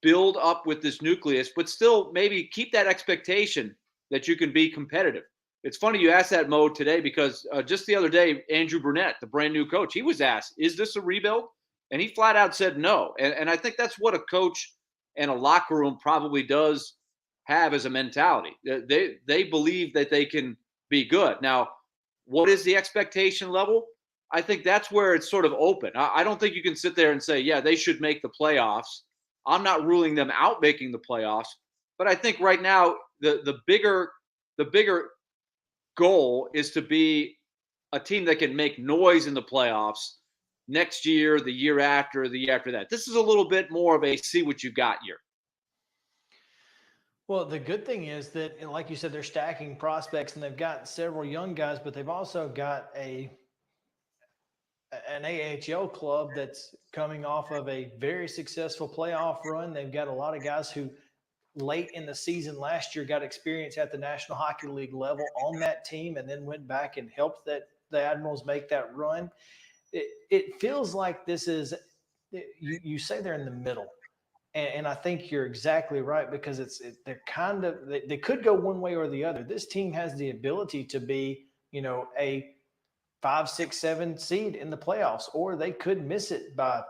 build up with this nucleus, but still maybe keep that expectation that you can be competitive. It's funny you asked that, Mo, today, because just the other day, Andrew Burnett, the brand new coach, he was asked, is this a rebuild? And he flat out said no. And I think that's what a coach and a locker room probably does have as a mentality. They believe that they can be good. Now, what is the expectation level? I think that's where it's sort of open. I don't think you can sit there and say, yeah, they should make the playoffs. I'm not ruling them out making the playoffs, but I think right now the bigger goal is to be a team that can make noise in the playoffs next year, the year after, the year after that. This is a little bit more of a see what you got year. Well, the good thing is that, like you said, they're stacking prospects and they've got several young guys, but they've also got an AHL club that's coming off of a very successful playoff run. They've got a lot of guys who late in the season last year got experience at the National Hockey League level on that team and then went back and helped the Admirals make that run. It feels like this is, you say they're in the middle. And I think you're exactly right, because they're kind of, they could go one way or the other. This team has the ability to be, a 5, 6, 7 seed in the playoffs, or they could miss it by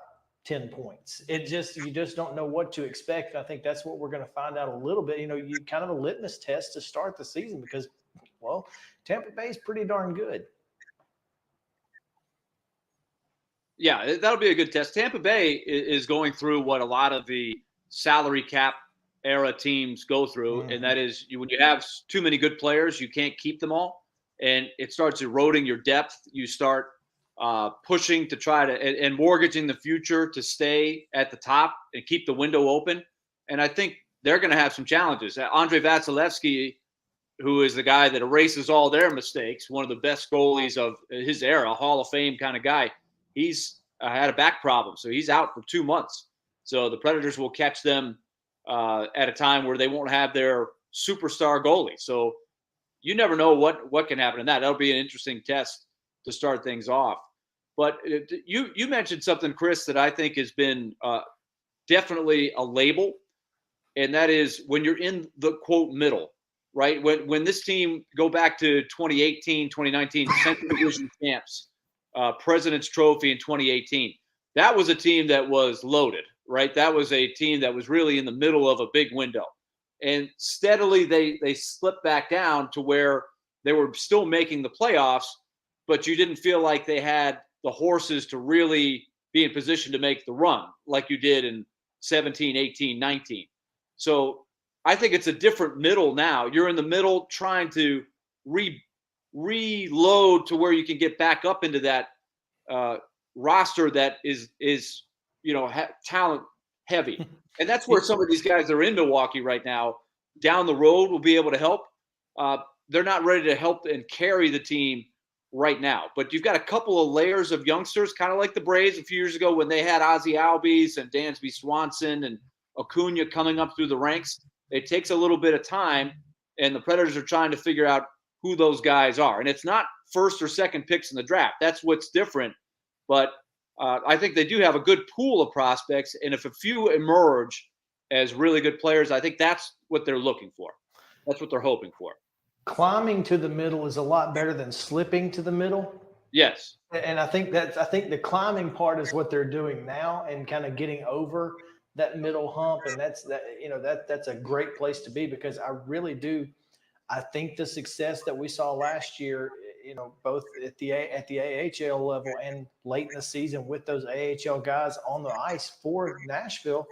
10 points. You just don't know what to expect. I think that's what we're going to find out a little bit. You kind of a litmus test to start the season, because, well, Tampa Bay is pretty darn good. Yeah, that'll be a good test. Tampa Bay is going through what a lot of the salary cap era teams go through, and that is when you have too many good players, you can't keep them all, and it starts eroding your depth. You start pushing to try to and mortgaging the future to stay at the top and keep the window open. And I think they're going to have some challenges. Andre Vasilevsky, who is the guy that erases all their mistakes, one of the best goalies of his era, Hall of Fame kind of guy, he's had a back problem, so he's out for 2 months. So the Predators will catch them at a time where they won't have their superstar goalie. So you never know what can happen in that. That'll be an interesting test to start things off. But you mentioned something, Chris, that I think has been definitely a label, and that is when you're in the, quote, middle, right? When this team, go back to 2018, 2019, Central Division champs, President's Trophy in 2018. That was a team that was loaded, right? That was a team that was really in the middle of a big window. And steadily they slipped back down to where they were still making the playoffs, but you didn't feel like they had the horses to really be in position to make the run like you did in 17, 18, 19. So I think it's a different middle now. You're in the middle trying to reload to where you can get back up into that roster that is talent heavy. And that's where some of these guys that are in Milwaukee right now down the road will be able to help. They're not ready to help and carry the team right now, but you've got a couple of layers of youngsters, kind of like the Braves a few years ago when they had Ozzie Albies and Dansby Swanson and Acuna coming up through the ranks. It takes a little bit of time, and the Predators are trying to figure out who those guys are. And it's not first or second picks in the draft. That's what's different. But I think they do have a good pool of prospects. And if a few emerge as really good players, I think that's what they're looking for. That's what they're hoping for. Climbing to the middle is a lot better than slipping to the middle. Yes. And I think the climbing part is what they're doing now and kind of getting over that middle hump. And that's a great place to be, because I really do. I think the success that we saw last year, both at the AHL level and late in the season with those AHL guys on the ice for Nashville,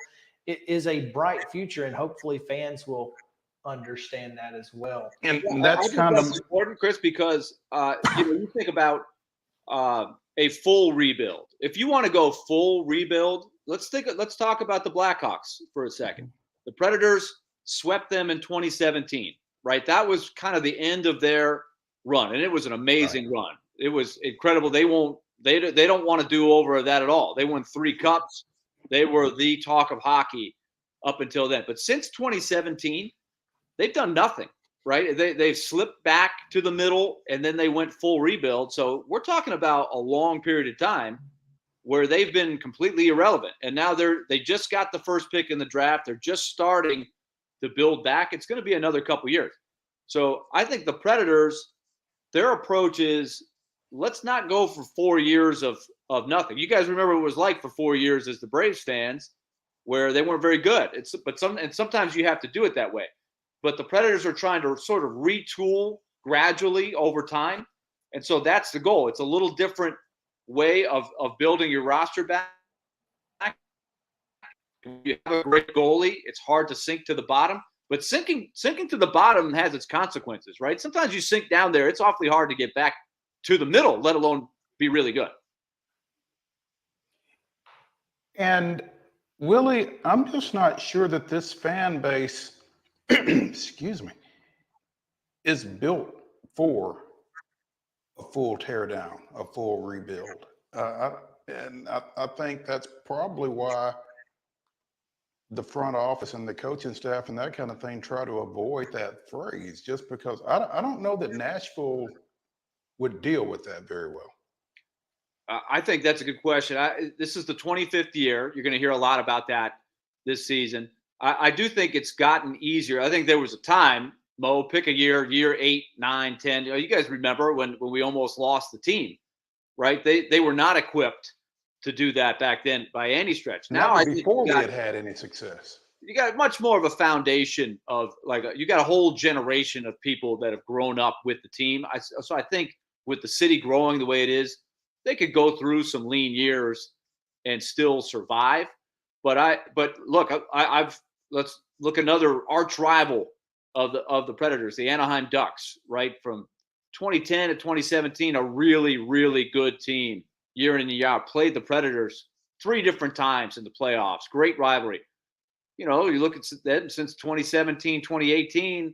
it is a bright future, and hopefully fans will understand that as well. And that's kind of important, Chris, because you think about a full rebuild. If you want to go full rebuild, let's talk about the Blackhawks for a second. The Predators swept them in 2017, right? That was kind of the end of their run, and it was an amazing run. It was incredible. They don't want to do over that at all. They won 3 cups. They were the talk of hockey up until then. But since 2017, they've done nothing, right? They've slipped back to the middle, and then they went full rebuild. So we're talking about a long period of time where they've been completely irrelevant. And now they just got the first pick in the draft. They're just starting to build back. It's going to be another couple years. So I think the Predators, their approach is, let's not go for 4 years of nothing. You guys remember what it was like for 4 years as the Braves fans, where they weren't very good. Sometimes you have to do it that way. But the Predators are trying to sort of retool gradually over time. And so that's the goal. It's a little different way of building your roster back. You have a great goalie, it's hard to sink to the bottom. But sinking to the bottom has its consequences, right? Sometimes you sink down there, it's awfully hard to get back to the middle, let alone be really good. And Willie, I'm just not sure that this fan base, excuse me, is built for a full teardown, a full rebuild. I think that's probably why the front office and the coaching staff and that kind of thing try to avoid that phrase, just because I don't know that Nashville would deal with that very well. I think that's a good question. This is the 25th year. You're going to hear a lot about that this season. I do think it's gotten easier. I think there was a time, Mo, pick a year 8, 9, 10. You guys remember when we almost lost the team, right? They were not equipped to do that back then by any stretch. Now, I think before we had any success, you got much more of a foundation of you got a whole generation of people that have grown up with the team. So I think with the city growing the way it is, they could go through some lean years and still survive. But look, let's look another arch rival of the Predators, the Anaheim Ducks, right? From 2010 to 2017, a really, really good team year in and year out. Played the Predators 3 different times in the playoffs. Great rivalry. You look at them since 2017, 2018,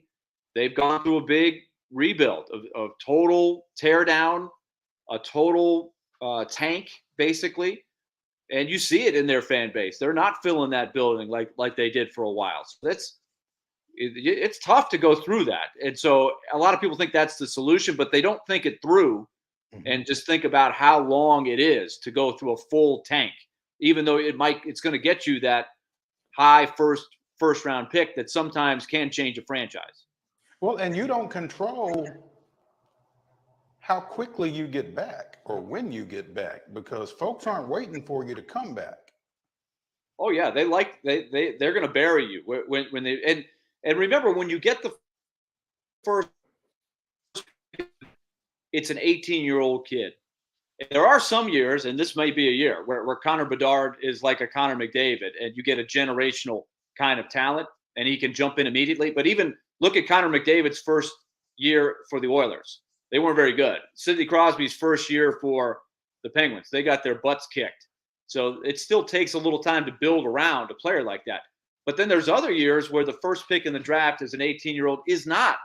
they've gone through a big rebuild of total teardown, a total tank, basically. And you see it in their fan base. They're not filling that building like they did for a while. So it's tough to go through that. And so a lot of people think that's the solution, but they don't think it through and just think about how long it is to go through a full tank, even though it's going to get you that high first round pick that sometimes can change a franchise. Well, and you don't control how quickly you get back or when you get back, because folks aren't waiting for you to come back. Oh yeah, they're going to bury you when they and remember, when you get the first, it's an 18-year-old kid. There are some years, and this may be a year, where Connor Bedard is like a Connor McDavid, and you get a generational kind of talent, and he can jump in immediately. But even look at Connor McDavid's first year for the Oilers. They weren't very good. Sidney Crosby's first year for the Penguins, they got their butts kicked. So it still takes a little time to build around a player like that. But then there's other years where the first pick in the draft as an 18-year-old is not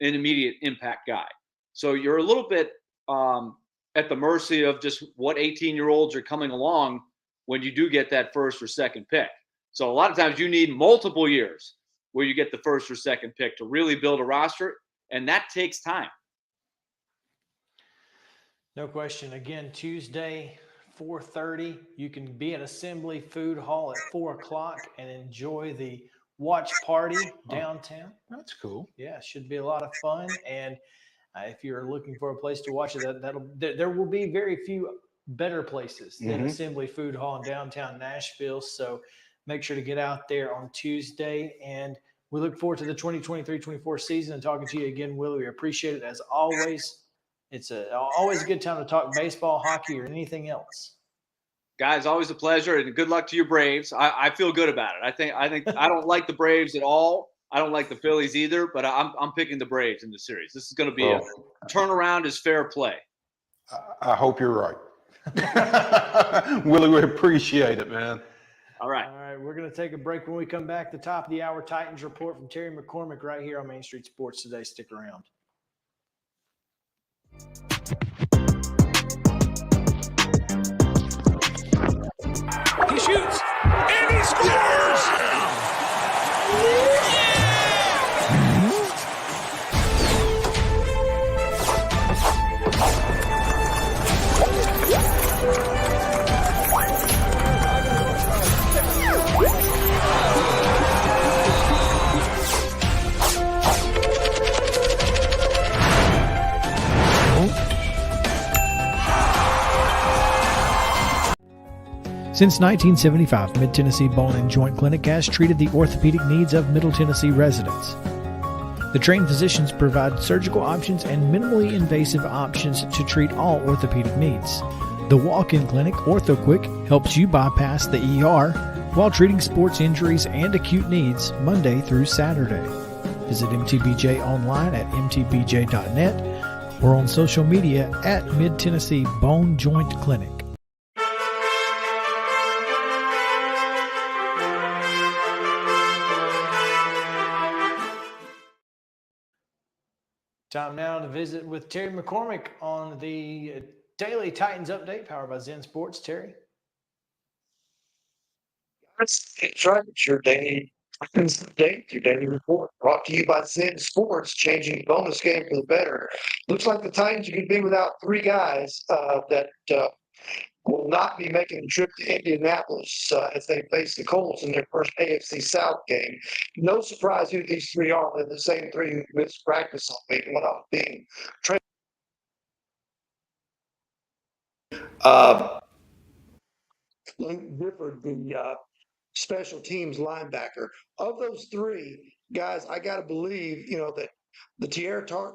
an immediate impact guy. So you're a little bit at the mercy of just what 18-year-olds are coming along when you do get that first or second pick. So a lot of times you need multiple years where you get the first or second pick to really build a roster, and that takes time. No question. Again, Tuesday, 4:30. You can be at Assembly Food Hall at 4 o'clock and enjoy the watch party downtown. That's cool. Yeah, should be a lot of fun. And if you're looking for a place to watch it, there will be very few better places than Assembly Food Hall in downtown Nashville. So make sure to get out there on Tuesday. And we look forward to the 2023-24 season and talking to you again, Willie. We appreciate it as always. It's always a good time to talk baseball, hockey, or anything else. Guys, always a pleasure, and good luck to your Braves. I feel good about it. I think I don't like the Braves at all. I don't like the Phillies either, but I'm picking the Braves in the series. This is going to be a turnaround is fair play. I hope you're right. Willie, we appreciate it, man. All right. All right, we're going to take a break. When we come back, the top of the hour Titans report from Terry McCormick right here on Main Street Sports Today. Stick around. He shoots and he scores! Since 1975, Mid-Tennessee Bone and Joint Clinic has treated the orthopedic needs of Middle Tennessee residents. The trained physicians provide surgical options and minimally invasive options to treat all orthopedic needs. The walk-in clinic, OrthoQuick, helps you bypass the ER while treating sports injuries and acute needs Monday through Saturday. Visit MTBJ online at mtbj.net or on social media at Mid-Tennessee Bone Joint Clinic. Time now to visit with Terry McCormick on the Daily Titans Update, powered by Zen Sports. Terry. That's right. It's your daily Titans update, your daily report, brought to you by Zen Sports, changing the bonus game for the better. Looks like the Titans are going to be without three guys that will not be making the trip to Indianapolis as they face the Colts in their first AFC South game. No surprise who these three are. They're the same three who missed practice all week when I was being trained. Gifford, the special teams linebacker. Of those three guys, I got to believe, that the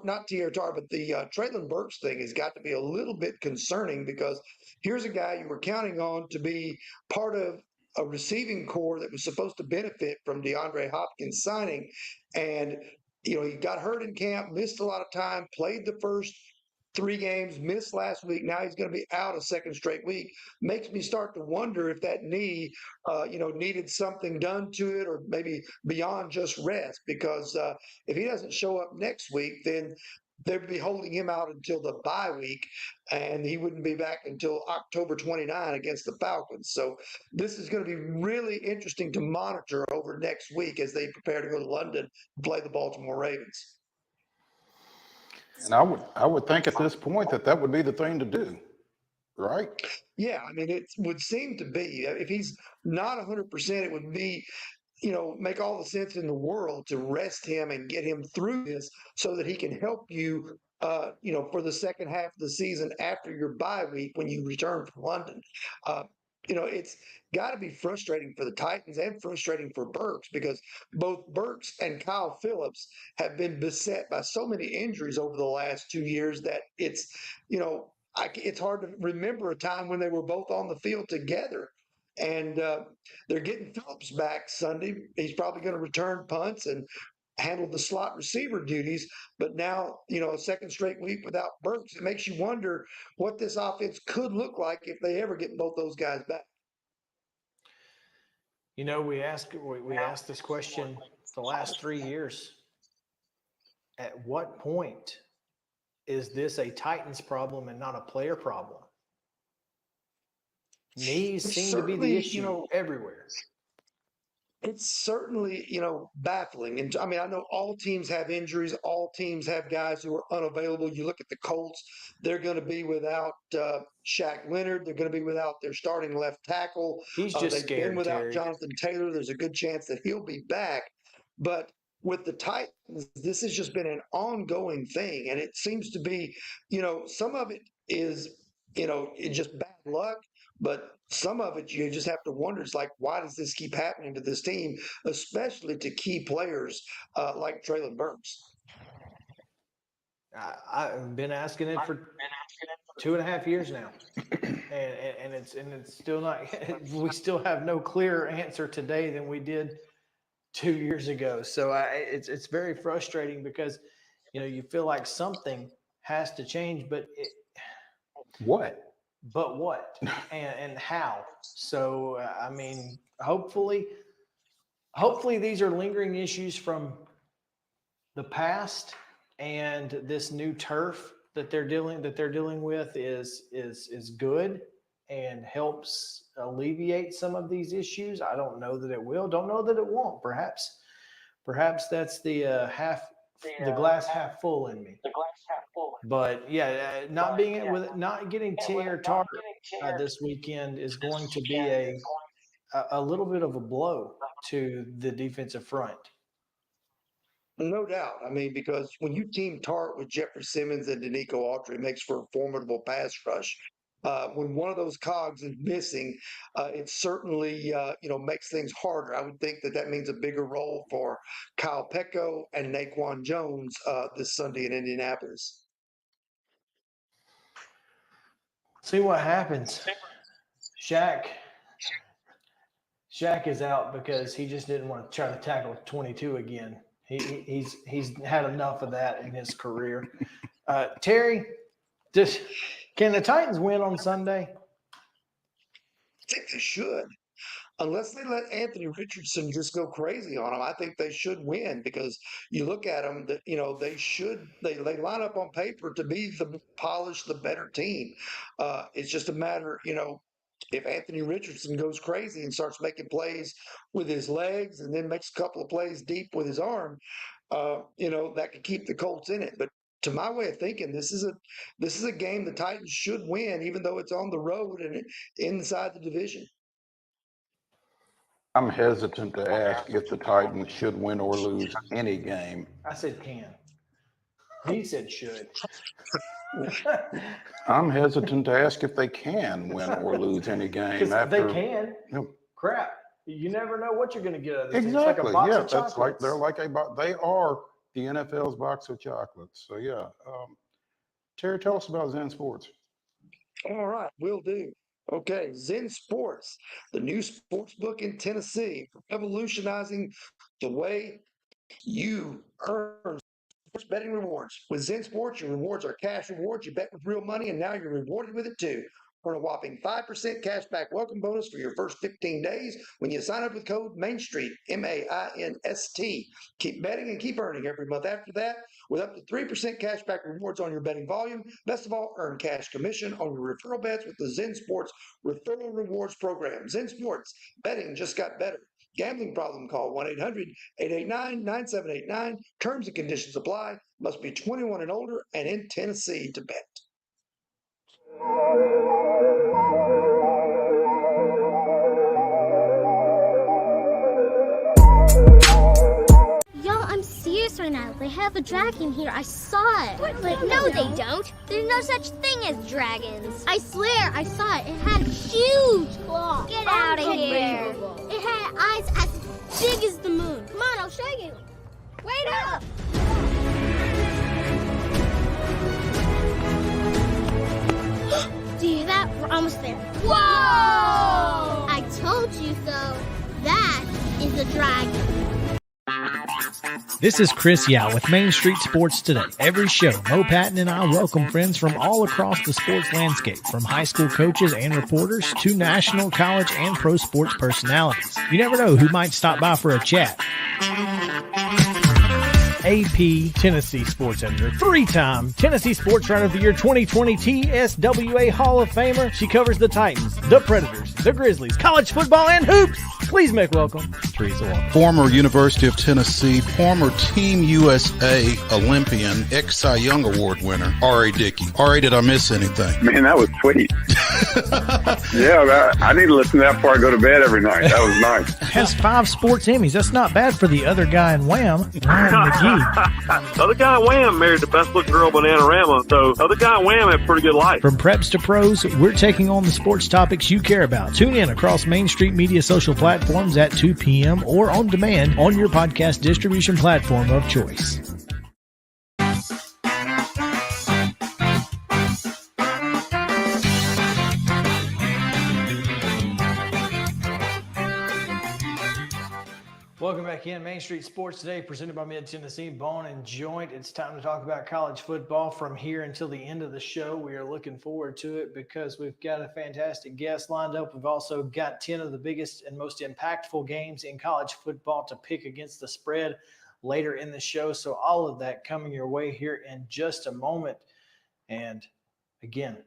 not Tierra Tar, but the Traylon Burks thing has got to be a little bit concerning, because here's a guy you were counting on to be part of a receiving core that was supposed to benefit from DeAndre Hopkins signing. And, he got hurt in camp, missed a lot of time, played the first 3 games, missed last week. Now he's going to be out a second straight week. Makes me start to wonder if that knee, needed something done to it, or maybe beyond just rest. Because if he doesn't show up next week, then they'd be holding him out until the bye week, and he wouldn't be back until October 29 against the Falcons. So this is going to be really interesting to monitor over next week as they prepare to go to London and play the Baltimore Ravens. And I would think at this point that would be the thing to do, right? Yeah, I mean, it would seem to be. If he's not 100%, it would be, make all the sense in the world to rest him and get him through this so that he can help you, for the second half of the season after your bye week when you return from London. It's got to be frustrating for the Titans and frustrating for Burks, because both Burks and Kyle Phillips have been beset by so many injuries over the last 2 years that it's hard to remember a time when they were both on the field together. And they're getting Phillips back Sunday. He's probably going to return punts and handle the slot receiver duties. But now, a second straight week without Burks, it makes you wonder what this offense could look like if they ever get both those guys back. We asked this question the last 3 years. At what point is this a Titans problem and not a player problem? Knees seem to be the issue everywhere. It's certainly, baffling. And I mean, I know all teams have injuries. All teams have guys who are unavailable. You look at the Colts, they're going to be without Shaq Leonard. They're going to be without their starting left tackle. He's just They've been scared, without Terry. Jonathan Taylor. There's a good chance that he'll be back. But with the Titans, this has just been an ongoing thing. And it seems to be, some of it is, it's just bad luck. But some of it, you just have to wonder, it's like, why does this keep happening to this team, especially to key players like Traylon Burks? I've been asking it for 2.5 years now, and it's still not. We still have no clearer answer today than we did 2 years ago. So it's very frustrating because you feel like something has to change, but What? But what and how? So I mean, hopefully these are lingering issues from the past, and this new turf that they're dealing with is good and helps alleviate some of these issues. I don't know that it will. Don't know that it won't. Perhaps that's the glass half full in me. But yeah, not getting Teair Tart this weekend is going to be a little bit of a blow to the defensive front. No doubt. I mean, because when you team Tart with Jeffrey Simmons and Danico Autry, it makes for a formidable pass rush. When one of those cogs is missing, it certainly makes things harder. I would think that means a bigger role for Kyle Pecco and Naquan Jones this Sunday in Indianapolis. See what happens. Shaq is out because he just didn't want to try to tackle 22 again. He's had enough of that in his career. Terry, can the Titans win on Sunday? I think they should. Unless they let Anthony Richardson just go crazy on them, I think they should win, because you look at them, that they line up on paper to be the polished, the better team. It's just a matter, if Anthony Richardson goes crazy and starts making plays with his legs and then makes a couple of plays deep with his arm, that could keep the Colts in it. But to my way of thinking, this is a game the Titans should win, even though it's on the road and inside the division. I'm hesitant to ask if the Titans should win or lose any game. I said can. He said should. I'm hesitant to ask if they can win or lose any game. Because they can. Crap. You never know what you're going to get out of this. Exactly. It's like a box of that's chocolates. like they are the NFL's box of chocolates. So yeah. Terry, tell us about Zen Sports. All right, will do. Okay, Zen Sports, the new sports book in Tennessee, revolutionizing the way you earn sports betting rewards. With Zen Sports, your rewards are cash rewards. You bet with real money, and now you're rewarded with it too. Earn a whopping 5% cash back welcome bonus for your first 15 days when you sign up with code MAINSTREET, MAINST. Keep betting and keep earning every month after that, with up to 3% cash back rewards on your betting volume. Best of all, earn cash commission on your referral bets with the Zen Sports Referral Rewards Program. Zen Sports, betting just got better. Gambling problem, call 1-800-889-9789. Terms and conditions apply. Must be 21 and older and in Tennessee to bet. Y'all, I'm serious right now. They have a dragon here. I saw it. But no, they don't. There's no such thing as dragons. I swear, I saw it. It had huge claws. Get out of here. It had eyes as big as the moon. Come on, I'll show you. Wait up. Do you hear that? We're almost there. Whoa! I told you so. That is a dragon. This is Chris Yao with Main Street Sports Today. Every show, Mo Patton and I welcome friends from all across the sports landscape, from high school coaches and reporters to national, college, and pro sports personalities. You never know who might stop by for a chat. AP Tennessee sports editor, three-time Tennessee Sports Writer of the Year 2020 TSWA Hall of Famer. She covers the Titans, the Predators, the Grizzlies, college football, and hoops. Please make welcome Teresa Walker. Former University of Tennessee, former Team USA Olympian, ex-Cy Young Award winner, R.A. Dickey. R.A., did I miss anything? Man, that was sweet. Yeah, I need to listen to that before I go to bed every night. That was nice. Has 5 sports Emmys. That's not bad for the other guy in Wham, Ryan McGee. The other guy in Wham married the best looking girl, Bananarama, so the other guy in Wham had a pretty good life. From preps to pros, we're taking on the sports topics you care about. Tune in across Main Street Media social platforms at 2 p.m. or on demand on your podcast distribution platform of choice. Welcome back in Main Street Sports Today, presented by Mid-Tennessee Bone and Joint. It's time to talk about college football from here until the end of the show. We are looking forward to it because we've got a fantastic guest lined up. We've also got 10 of the biggest and most impactful games in college football to pick against the spread later in the show. So all of that coming your way here in just a moment. And again,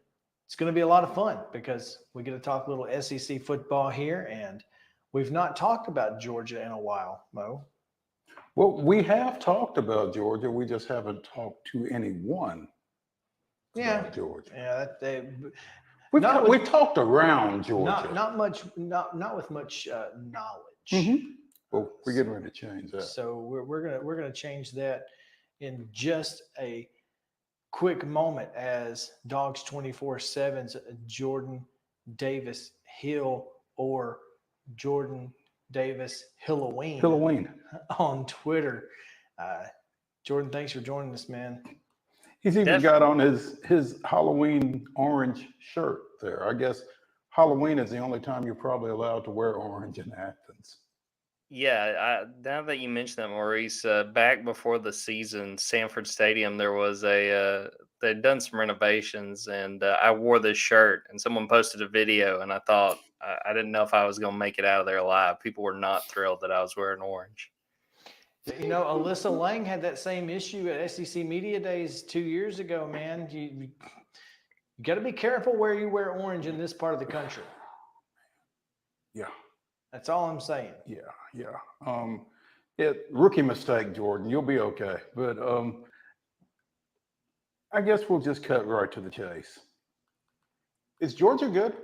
it's going to be a lot of fun because we get to talk a little SEC football here, and we've not talked about Georgia in a while, Mo. Well, we have talked about Georgia. We just haven't talked to anyone about Georgia. Yeah, we've talked around Georgia. Not with much knowledge. Mm-hmm. Well, we're getting ready to change that. So we're gonna change that in just a quick moment as Dogs 24/7's Jordan Davis Hill, or Jordan Davis Halloween on Twitter. Jordan, thanks for joining us, man. He's even got on his Halloween orange shirt there. I guess Halloween is the only time you're probably allowed to wear orange in Athens. Yeah, now that you mention that, Maurice, back before the season, Sanford Stadium, there was they'd done some renovations, and I wore this shirt, and someone posted a video, and I thought, I didn't know if I was going to make it out of there alive. People were not thrilled that I was wearing orange. You know, Alyssa Lang had that same issue at SEC Media Days 2 years ago, man. You got to be careful where you wear orange in this part of the country. Yeah. That's all I'm saying. Yeah. Rookie mistake, Jordan. You'll be okay. But I guess we'll just cut right to the chase. Is Georgia good?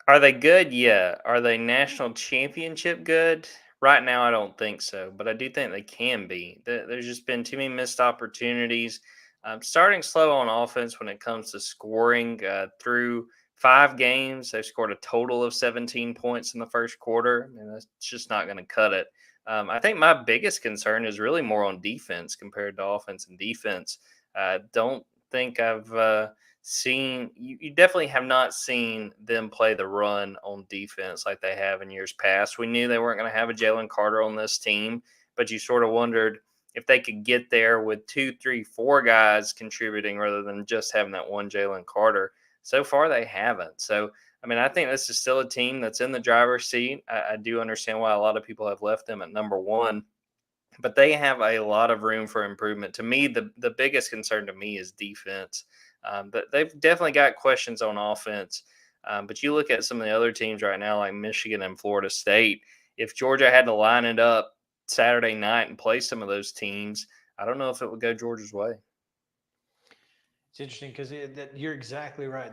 Are they good? Yeah. Are they national championship good? Right now, I don't think so, but I do think they can be. There's just been too many missed opportunities. Starting slow on offense when it comes to scoring. Through 5 games, they've scored a total of 17 points in the first quarter, and that's just not going to cut it. I think my biggest concern is really more on defense compared to offense and defense. Don't think I've seen – you definitely have not seen them play the run on defense like they have in years past. We knew they weren't going to have a Jalen Carter on this team, but you sort of wondered if they could get there with 2, 3, 4 guys contributing rather than just having that one Jalen Carter. So far, they haven't. So, I mean, I think this is still a team that's in the driver's seat. I do understand why a lot of people have left them at number 1, but they have a lot of room for improvement. To me, the biggest concern to me is defense. But they've definitely got questions on offense. But you look at some of the other teams right now, like Michigan and Florida State. If Georgia had to line it up Saturday night and play some of those teams, I don't know if it would go Georgia's way. It's interesting because you're exactly right.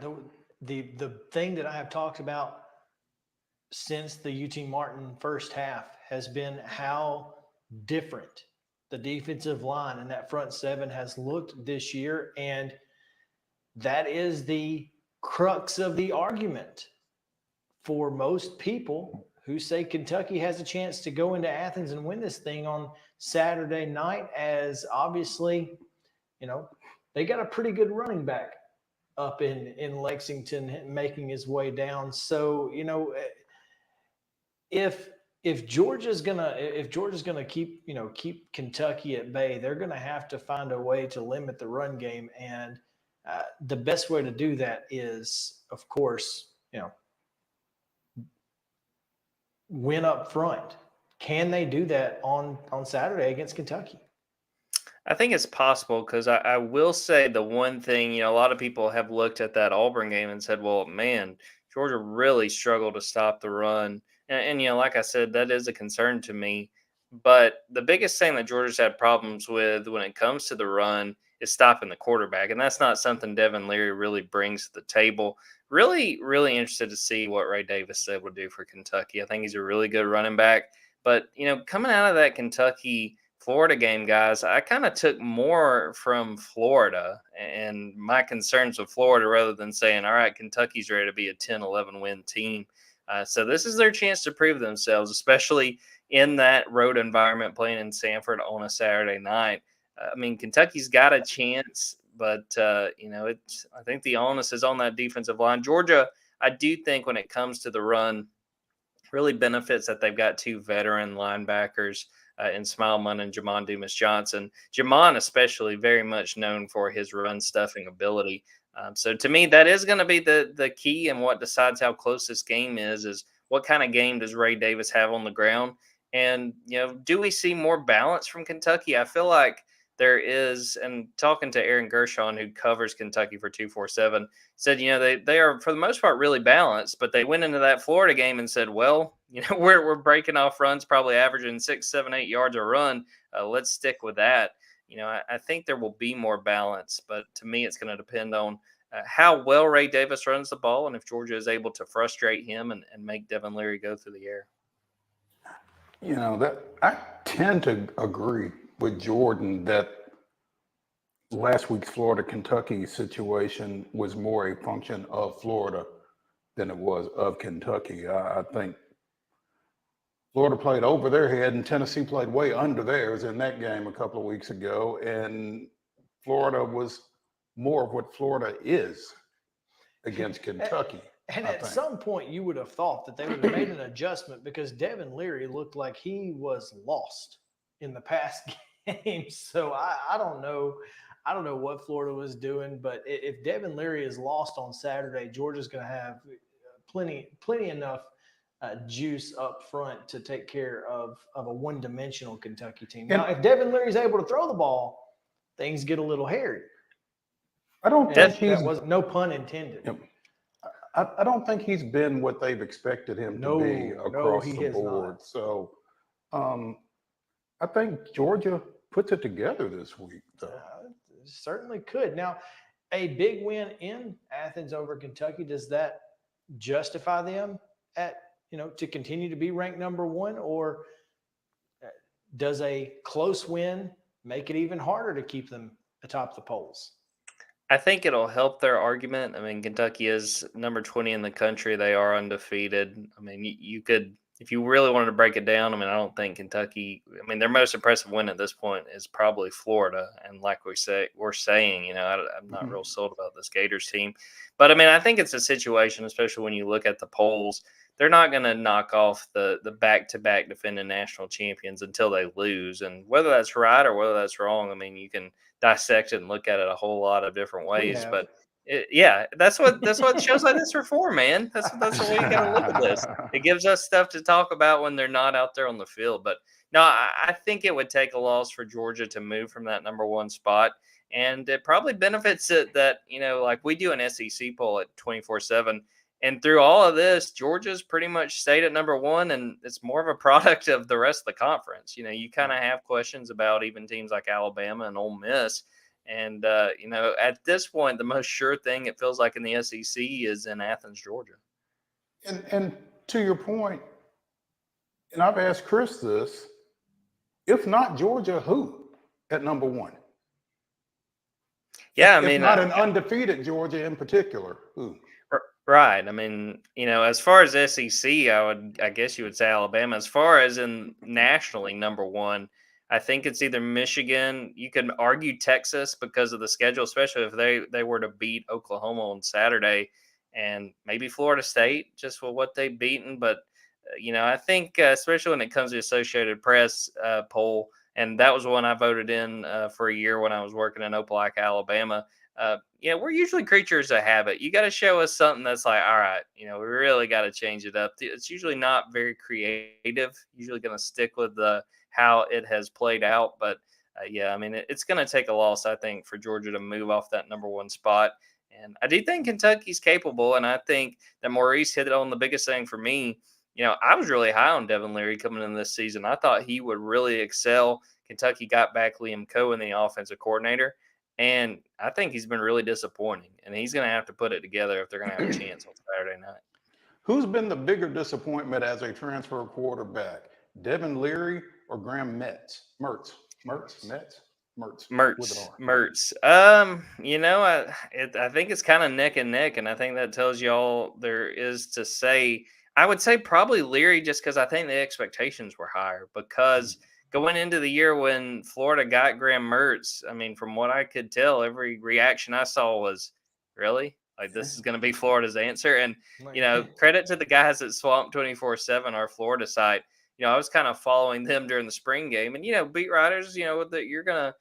The thing that I have talked about since the UT Martin first half has been how different the defensive line and that front 7 has looked this year. And that is the crux of the argument for most people who say Kentucky has a chance to go into Athens and win this thing on Saturday night, as obviously, they got a pretty good running back up in Lexington making his way down. So, if Georgia's gonna keep Kentucky at bay, they're gonna have to find a way to limit the run game. And the best way to do that is, of course, win up front. Can they do that on Saturday against Kentucky? I think it's possible because I will say the one thing, a lot of people have looked at that Auburn game and said, well, man, Georgia really struggled to stop the run And like I said, that is a concern to me. But the biggest thing that Georgia's had problems with when it comes to the run is stopping the quarterback. And that's not something Devin Leary really brings to the table. Really, really interested to see what Ray Davis is able to do for Kentucky. I think he's a really good running back. But, coming out of that Kentucky Florida game, guys, I kind of took more from Florida and my concerns with Florida rather than saying, all right, Kentucky's ready to be a 10-11 win team. So this is their chance to prove themselves, especially in that road environment playing in Sanford on a Saturday night. Kentucky's got a chance, but, I think the onus is on that defensive line. Georgia, I do think when it comes to the run, really benefits that they've got two veteran linebackers in Smileman and Jamon Dumas-Johnson. Jamon especially very much known for his run stuffing ability. So to me, that is going to be the key, and what decides how close this game is what kind of game does Ray Davis have on the ground? And, do we see more balance from Kentucky? I feel like there is, and talking to Aaron Gershon, who covers Kentucky for 247, said, they are for the most part really balanced, but they went into that Florida game and said, well, we're breaking off runs, probably averaging 6, 7, 8 yards a run. Let's stick with that. I think there will be more balance, but to me, it's going to depend on how well Ray Davis runs the ball and if Georgia is able to frustrate him and make Devin Leary go through the air. That I tend to agree with Jordan that last week's Florida-Kentucky situation was more a function of Florida than it was of Kentucky. I think Florida played over their head and Tennessee played way under theirs in that game a couple of weeks ago. And Florida was more of what Florida is against Kentucky. And at some point, you would have thought that they would have made an adjustment because Devin Leary looked like he was lost in the past game. So I don't know. I don't know what Florida was doing, but if Devin Leary is lost on Saturday, Georgia's going to have plenty enough juice up front to take care of a one-dimensional Kentucky team. Now, if Devin Leary's able to throw the ball, things get a little hairy. I don't think that was no pun intended. I don't think he's been what they've expected him to be across the board. Not. So I think Georgia puts it together this week, though. Certainly could. Now, a big win in Athens over Kentucky, does that justify them to continue to be ranked number one, or does a close win make it even harder to keep them atop the polls? I think it'll help their argument. Kentucky is number 20 in the country. They are undefeated. You could, if you really wanted to break it down, I don't think Kentucky, their most impressive win at this point is probably Florida. And like we're saying, I'm not real sold about this Gators team. But I think it's a situation, especially when you look at the polls, they're not going to knock off the back-to-back defending national champions until they lose. And whether that's right or whether that's wrong, you can dissect it and look at it a whole lot of different ways. But that's what shows like this are for, man. That's the way you got to look at this. It gives us stuff to talk about when they're not out there on the field. But no, I think it would take a loss for Georgia to move from that number one spot. And it probably benefits it that, like we do an SEC poll at 24/7. And through all of this, Georgia's pretty much stayed at number one, and it's more of a product of the rest of the conference. You kind of have questions about even teams like Alabama and Ole Miss. And, at this point, the most sure thing it feels like in the SEC is in Athens, Georgia. And to your point, and I've asked Chris this, if not Georgia, who at number one? Yeah, if not an undefeated Georgia in particular, who? Right. As far as SEC, I guess you would say Alabama. As far as in nationally number one, I think it's either Michigan. You can argue Texas because of the schedule, especially if they were to beat Oklahoma on Saturday, and maybe Florida State just for what they've beaten. But, I think especially when it comes to the Associated Press poll, and that was one I voted in for a year when I was working in Opelika, Alabama. We're usually creatures of habit. You got to show us something that's like, all right, we really got to change it up. It's usually not very creative. Usually going to stick with how it has played out. But it's going to take a loss, I think, for Georgia to move off that number one spot. And I do think Kentucky's capable. And I think that Maurice hit it on the biggest thing for me. I was really high on Devin Leary coming in this season. I thought he would really excel. Kentucky got back Liam Cohen, the offensive coordinator, and I think he's been really disappointing. And he's going to have to put it together if they're going to have a chance on Saturday night. Who's been the bigger disappointment as a transfer quarterback, Devin Leary or Graham Mertz? Mertz. I think it's kind of neck and neck, and I think that tells you all there is to say. I would say probably Leary, just because I think the expectations were higher. Because going into the year when Florida got Graham Mertz, I mean, from what I could tell, every reaction I saw was, really? Like, this is going to be Florida's answer? And, credit to the guys at Swamp 24/7, our Florida site. I was kind of following them during the spring game. And, beat writers, you're going to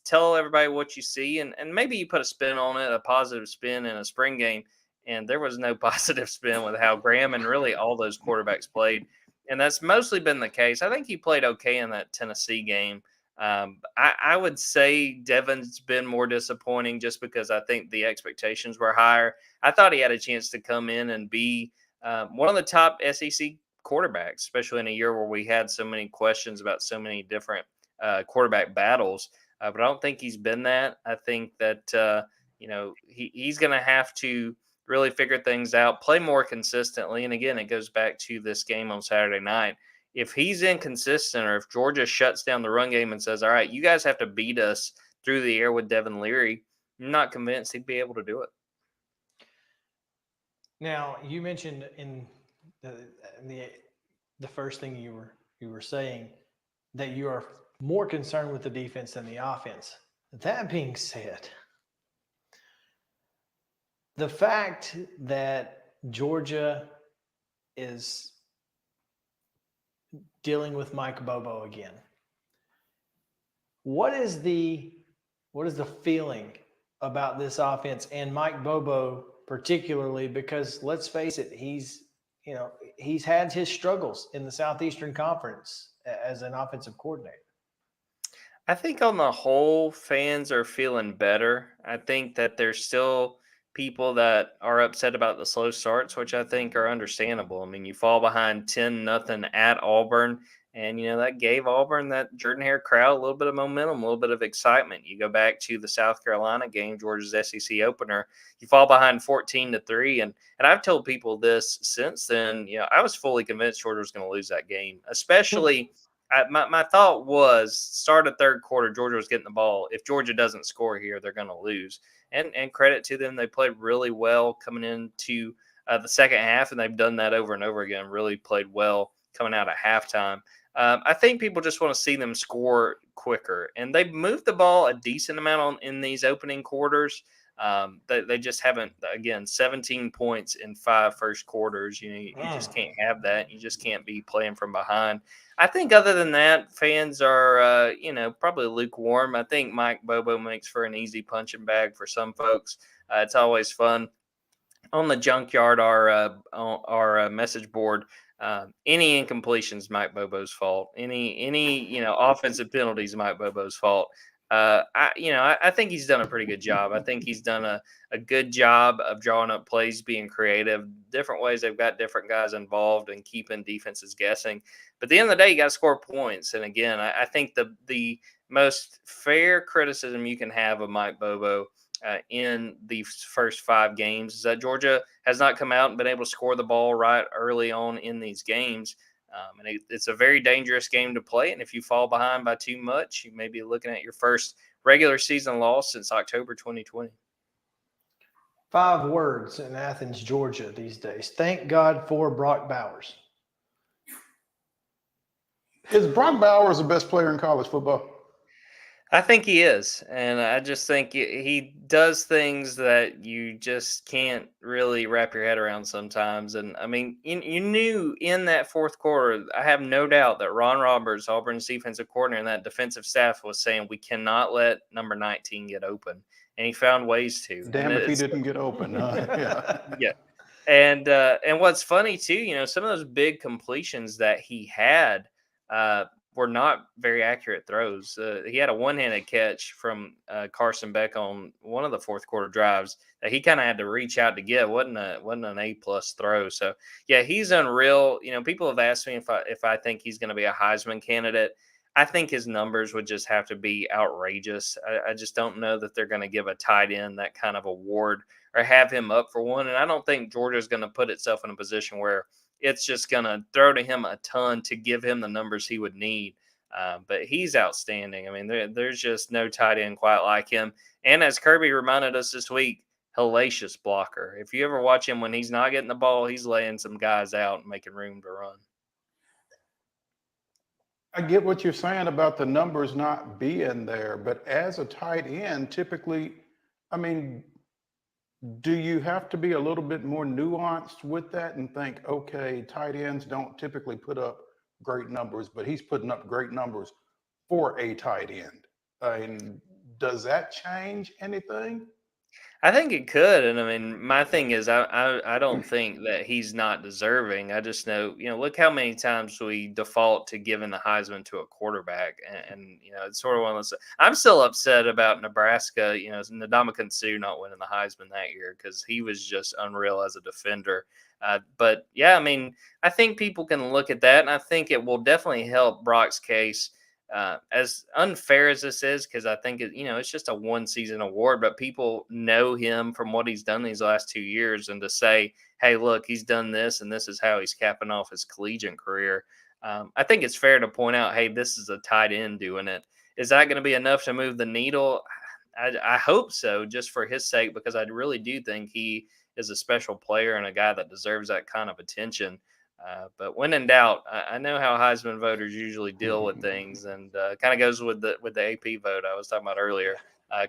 tell everybody what you see. And maybe you put a spin on it, a positive spin in a spring game. And there was no positive spin with how Graham and really all those quarterbacks played. And that's mostly been the case. I think he played okay in that Tennessee game. I would say Devin's been more disappointing just because I think the expectations were higher. I thought he had a chance to come in and be one of the top SEC quarterbacks, especially in a year where we had so many questions about so many different quarterback battles. But I don't think he's been that. I think that, he's going to have to really figure things out, play more consistently. And again, it goes back to this game on Saturday night. If he's inconsistent or if Georgia shuts down the run game and says, all right, you guys have to beat us through the air with Devin Leary, I'm not convinced he'd be able to do it. Now, you mentioned in the first thing you were saying that you are more concerned with the defense than the offense. That being said, the fact that Georgia is dealing with Mike Bobo again, what is the feeling about this offense and Mike Bobo particularly? Because let's face it, he's had his struggles in the Southeastern Conference as an offensive coordinator. I think on the whole, fans are feeling better. I think that there's still people that are upset about the slow starts, which I think are understandable. I mean, you fall behind 10-0 at Auburn, and, that gave Auburn, that Jordan Hare crowd, a little bit of momentum, a little bit of excitement. You go back to the South Carolina game, Georgia's SEC opener, you fall behind 14-3. And I've told people this since then, I was fully convinced Georgia was going to lose that game, especially my thought was start of third quarter, Georgia was getting the ball. If Georgia doesn't score here, they're going to lose. And credit to them, they played really well coming into the second half, and they've done that over and over again, really played well coming out at halftime. I think people just want to see them score quicker, and they've moved the ball a decent amount in these opening quarters. They just haven't, again, 17 points in 5 first quarters. You just can't have that. You just can't be playing from behind. I think other than that, fans are, probably lukewarm. I think Mike Bobo makes for an easy punching bag for some folks. It's always fun. On the Junkyard, our message board, any incompletions, Mike Bobo's fault. Any offensive penalties, Mike Bobo's fault. I think he's done a pretty good job. I think he's done a good job of drawing up plays, being creative, different ways. They've got different guys involved and keeping defenses guessing. But at the end of the day, you got to score points. And again, I think the most fair criticism you can have of Mike Bobo in the first 5 games is that Georgia has not come out and been able to score the ball right early on in these games. And it's a very dangerous game to play. And if you fall behind by too much, you may be looking at your first regular season loss since October 2020. 5 words in Athens, Georgia these days. Thank God for Brock Bowers. Is Brock Bowers the best player in college football? I think he is. And I just think he does things that you just can't really wrap your head around sometimes. And I mean, you knew in that fourth quarter, I have no doubt that Ron Roberts, Auburn's defensive coordinator, and that defensive staff was saying, we cannot let number 19 get open. And he found ways to. Damn if he didn't get open. Yeah. Yeah. And what's funny too, some of those big completions that he had were not very accurate throws. He had a one-handed catch from Carson Beck on one of the fourth quarter drives that he kind of had to reach out to get. Wasn't an A+ throw. So yeah, he's unreal. People have asked me if I think he's going to be a Heisman candidate. I think his numbers would just have to be outrageous. I just don't know that they're going to give a tight end that kind of award or have him up for one. And I don't think Georgia's going to put itself in a position where it's just going to throw to him a ton to give him the numbers he would need. But he's outstanding. I mean, there's just no tight end quite like him. And as Kirby reminded us this week, hellacious blocker. If you ever watch him when he's not getting the ball, he's laying some guys out and making room to run. I get what you're saying about the numbers not being there, but as a tight end, typically, I mean, do you have to be a little bit more nuanced with that and think, okay, tight ends don't typically put up great numbers, but he's putting up great numbers for a tight end? I mean, does that change anything? I think it could. And I mean, my thing is, I don't think that he's not deserving. I just know, look how many times we default to giving the Heisman to a quarterback. And it's sort of one of those. I'm still upset about Nebraska, Ndamukong Suh not winning the Heisman that year because he was just unreal as a defender. But yeah, I mean, I think people can look at that, and I think it will definitely help Brock's case. As unfair as this is, because I think it's just a one-season award, but people know him from what he's done these last 2 years, and to say, hey, look, he's done this, and this is how he's capping off his collegiate career. I think it's fair to point out, hey, this is a tight end doing it. Is that going to be enough to move the needle? I hope so, just for his sake, because I really do think he is a special player and a guy that deserves that kind of attention. But when in doubt, I know how Heisman voters usually deal with things, and kind of goes with the AP vote I was talking about earlier.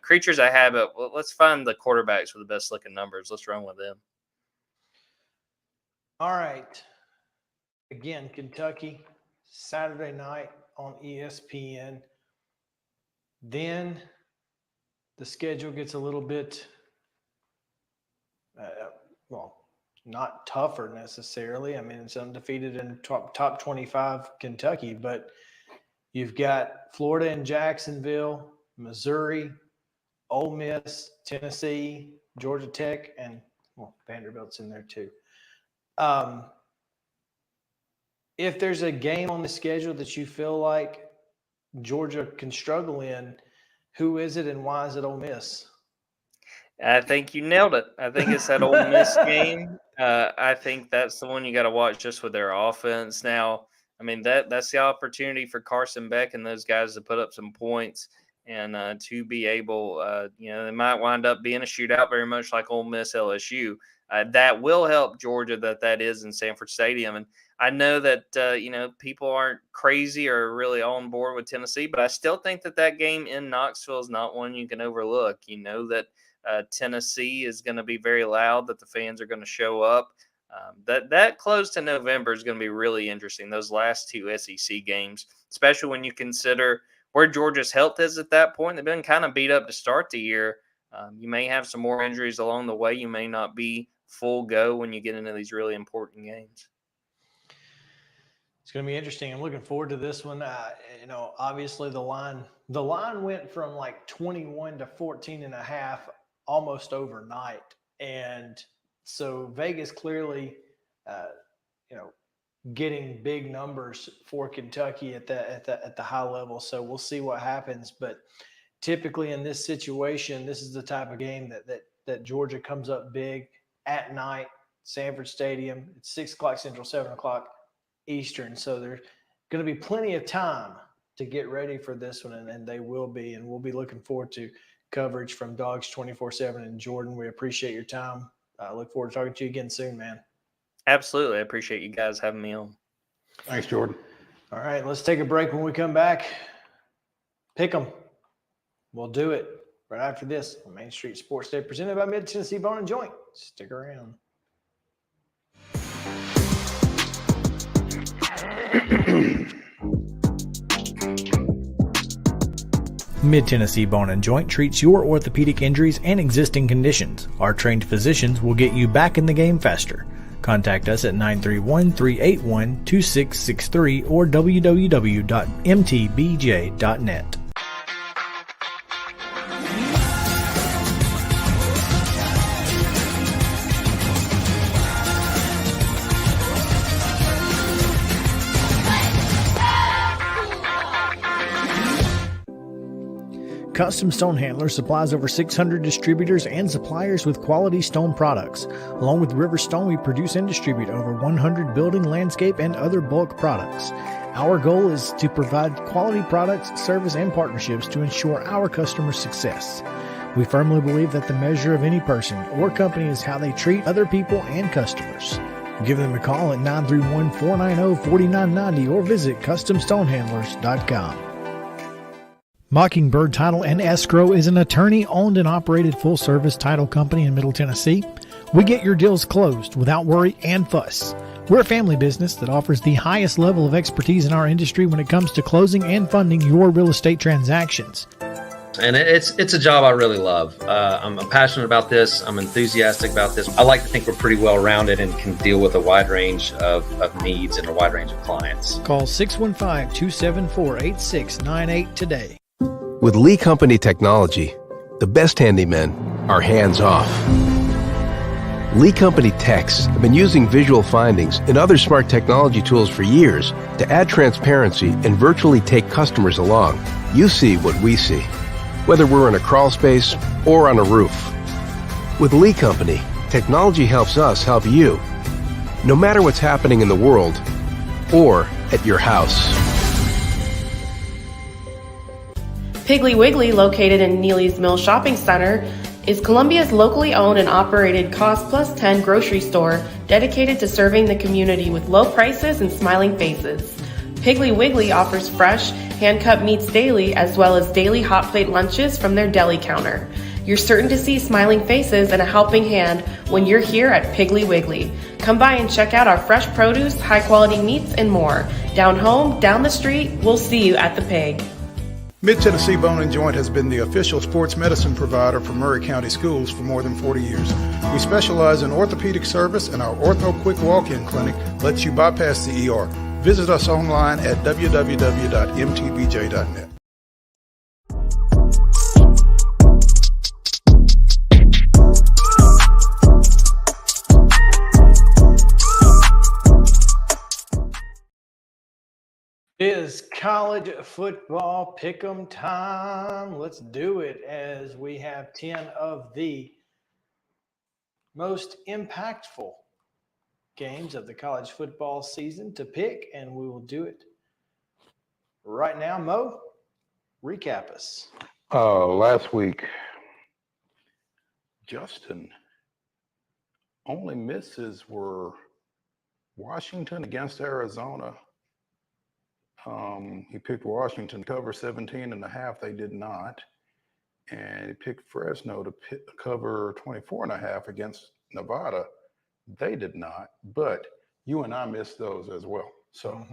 Creatures of habit. Well, let's find the quarterbacks with the best looking numbers. Let's run with them. All right. Again, Kentucky, Saturday night on ESPN. Then the schedule gets a little bit, not tougher necessarily. I mean, it's undefeated in top 25 Kentucky, but you've got Florida and Jacksonville, Missouri, Ole Miss, Tennessee, Georgia Tech, and Vanderbilt's in there too. If there's a game on the schedule that you feel like Georgia can struggle in, who is it and why is it Ole Miss? I think you nailed it. I think it's that Ole Miss game. I think that's the one you got to watch just with their offense. Now, I mean, that's the opportunity for Carson Beck and those guys to put up some points and to be able, they might wind up being a shootout very much like Ole Miss LSU. That will help Georgia that is in Sanford Stadium. And I know that, people aren't crazy or really on board with Tennessee, but I still think that game in Knoxville is not one you can overlook. You know that Tennessee is going to be very loud, that the fans are going to show up. That close to November is going to be really interesting, those last two SEC games, especially when you consider where Georgia's health is at that point. They've been kind of beat up to start the year. You may have some more injuries along the way. You may not be full go when you get into these really important games. It's going to be interesting. I'm looking forward to this one. Obviously the line went from like 21 to 14.5 almost overnight. And so Vegas clearly, getting big numbers for Kentucky at the high level. So we'll see what happens. But typically in this situation, this is the type of game that Georgia comes up big at night, Sanford Stadium. It's 6 o'clock Central, 7 o'clock Eastern. So there's going to be plenty of time to get ready for this one, and they will be. And we'll be looking forward to coverage from Dogs 24/7. And Jordan, we appreciate your time. I look forward to talking to you again soon, man. Absolutely. I appreciate you guys having me on. Thanks, Jordan. All right, let's take a break. When we come back, pick 'em. We'll do it right after this on Main Street Sports Day, presented by Mid Tennessee Bone and Joint. Stick around. Mid Tennessee Bone and Joint treats your orthopedic injuries and existing conditions. Our trained physicians will get you back in the game faster. Contact us at 931-381-2663 or www.mtbj.net. Custom Stone Handlers supplies over 600 distributors and suppliers with quality stone products. Along with River Stone, we produce and distribute over 100 building, landscape, and other bulk products. Our goal is to provide quality products, service, and partnerships to ensure our customers' success. We firmly believe that the measure of any person or company is how they treat other people and customers. Give them a call at 931-490-4990 or visit CustomStonehandlers.com. Mockingbird Title and Escrow is an attorney-owned and operated full-service title company in Middle Tennessee. We get your deals closed without worry and fuss. We're a family business that offers the highest level of expertise in our industry when it comes to closing and funding your real estate transactions. And it's a job I really love. I'm passionate about this. I'm enthusiastic about this. I like to think we're pretty well rounded and can deal with a wide range of needs and a wide range of clients. Call 615-274-8698 today. With Lee Company technology, the best handymen are hands-off. Lee Company techs have been using visual findings and other smart technology tools for years to add transparency and virtually take customers along. You see what we see, whether we're in a crawl space or on a roof. With Lee Company, technology helps us help you, no matter what's happening in the world or at your house. Piggly Wiggly, located in Neely's Mill Shopping Center, is Columbia's locally owned and operated Cost Plus 10 grocery store dedicated to serving the community with low prices and smiling faces. Piggly Wiggly offers fresh, hand-cut meats daily as well as daily hot plate lunches from their deli counter. You're certain to see smiling faces and a helping hand when you're here at Piggly Wiggly. Come by and check out our fresh produce, high-quality meats, and more. Down home, down the street, we'll see you at the Pig. Mid-Tennessee Bone and Joint has been the official sports medicine provider for Maury County Schools for more than 40 years. We specialize in orthopedic service, and our Ortho Quick Walk-In Clinic lets you bypass the ER. Visit us online at www.mtbj.net. Is college football pick'em time. Let's do it as we have 10 of the most impactful games of the college football season to pick, and we will do it right now. Mo, recap us. Last week, Justin, only misses were Washington against Arizona. He picked Washington to cover 17.5. They did not. And he picked Fresno to cover 24.5 against Nevada. They did not. But you and I missed those as well. So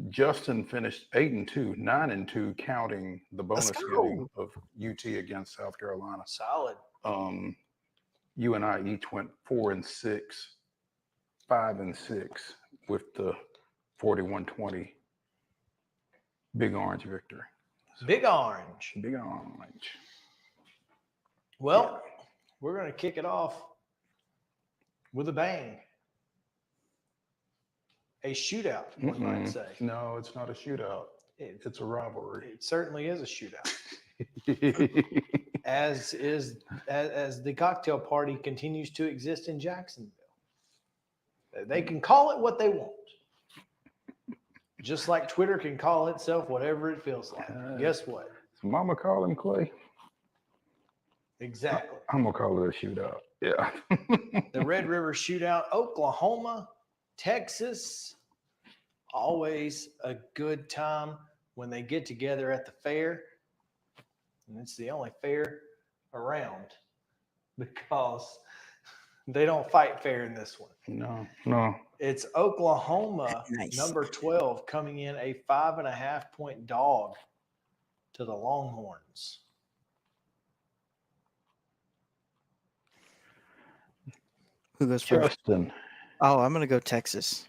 Justin finished 8-2, 9-2, counting the bonus game of UT against South Carolina. Solid. You and I each went 4-6, 5-6 with the 41-20 Big Orange victory. Big Orange. Big Orange. Well, we're going to kick it off with a bang. A shootout, one might say. No, it's not a shootout. It's a rivalry. It certainly is a shootout. as the cocktail party continues to exist in Jacksonville. They can call it what they want. Just like Twitter can call itself whatever it feels like. Guess what? So Mama call him Clay? Exactly. I'm going to call it a shootout. Yeah. The Red River Shootout, Oklahoma, Texas. Always a good time when they get together at the fair. And it's the only fair around because they don't fight fair in this one. No. It's Oklahoma, number 12, coming in a 5.5-point dog to the Longhorns. Who goes first? Justin, Oh, I'm going to go Texas.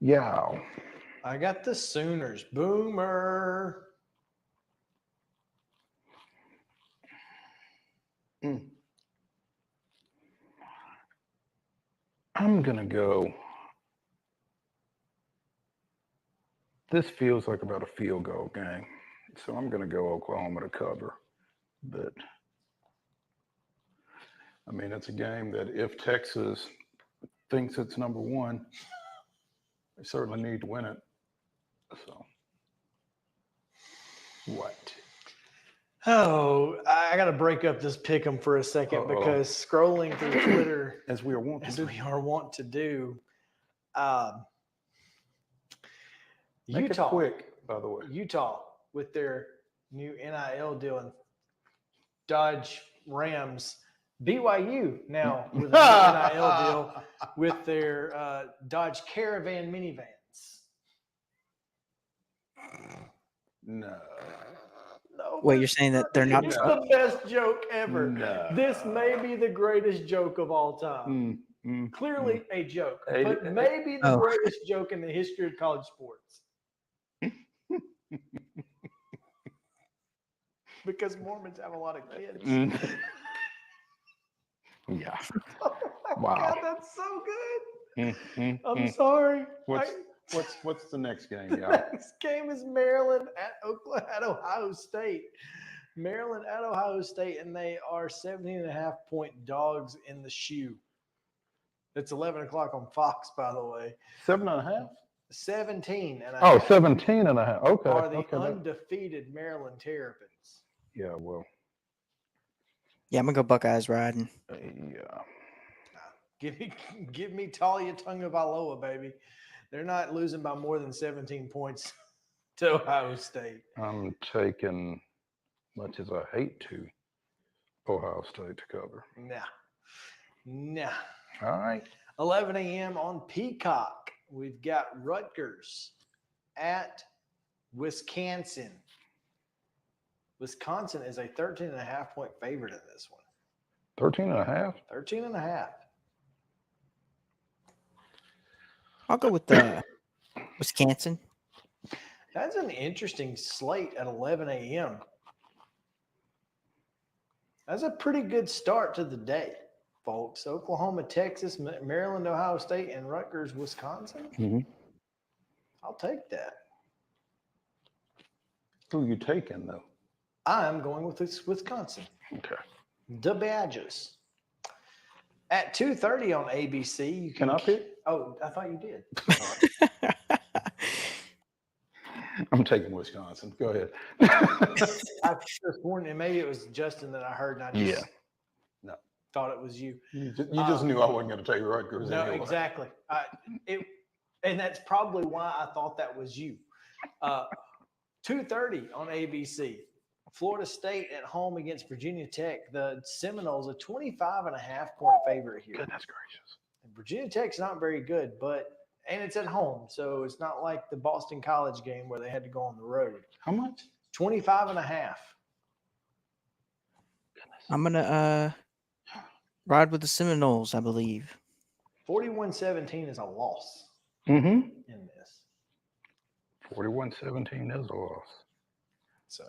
Yeah. I got the Sooners. Boomer. I'm going to go. This feels like about a field goal game. So I'm going to go Oklahoma to cover. But, I mean, it's a game that if Texas thinks it's number one, they certainly need to win it. So, what? Oh, I got to break up this pick'em for a second because scrolling through Twitter, as we are wont to do, Make Utah, it quick, by the way. Utah with their new NIL deal and Dodge Rams. BYU now with an NIL deal with their Dodge Caravan minivans. No. Wait, you're saying that they're not? It's the best joke ever. No. This may be the greatest joke of all time. Clearly a joke, but maybe the greatest joke in the history of college sports. Because Mormons have a lot of kids. Yeah. Oh my Wow. God, that's so good. I'm sorry. What's the next game? Yeah. Next game is Maryland at Ohio State. Maryland at Ohio State, and they are 17.5-point dogs in the shoe. It's 11 o'clock on Fox, by the way. 7.5? 17 and a Oh, half 17 and a half. Okay. are the okay. undefeated Maryland Terrapins. Yeah, well. Yeah, I'm going to go Buckeyes riding. Yeah. Give me Talia Tagovailoa, baby. They're not losing by more than 17 points to Ohio State. I'm taking, much as I hate to, Ohio State to cover. Nah. All right. 11 a.m. on Peacock. We've got Rutgers at Wisconsin. Wisconsin is a 13.5-point favorite in this one. 13 and a half? 13 and a half. I'll go with Wisconsin. That's an interesting slate at 11 a.m. That's a pretty good start to the day, folks. Oklahoma, Texas, Maryland, Ohio State, and Rutgers, Wisconsin. Mm-hmm. I'll take that. Who are you taking, though? I'm going with Wisconsin. Okay. The Badgers. At 2:30 on ABC, you Can I pick? Oh, I thought you did. I'm taking Wisconsin. Go ahead. I was sworn, and maybe it was Justin that I heard, and I just thought it was you. You just knew I wasn't going to take Rutgers. No, anyway. exactly. And that's probably why I thought that was you. 2:30 on ABC. Florida State at home against Virginia Tech. The Seminoles, a 25.5-point favorite here. Goodness gracious. And Virginia Tech's not very good, and it's at home, so it's not like the Boston College game where they had to go on the road. How much? 25.5. I'm going to ride with the Seminoles, I believe. 41-17 is a loss Mm-hmm. in this. 41-17 is a loss. So.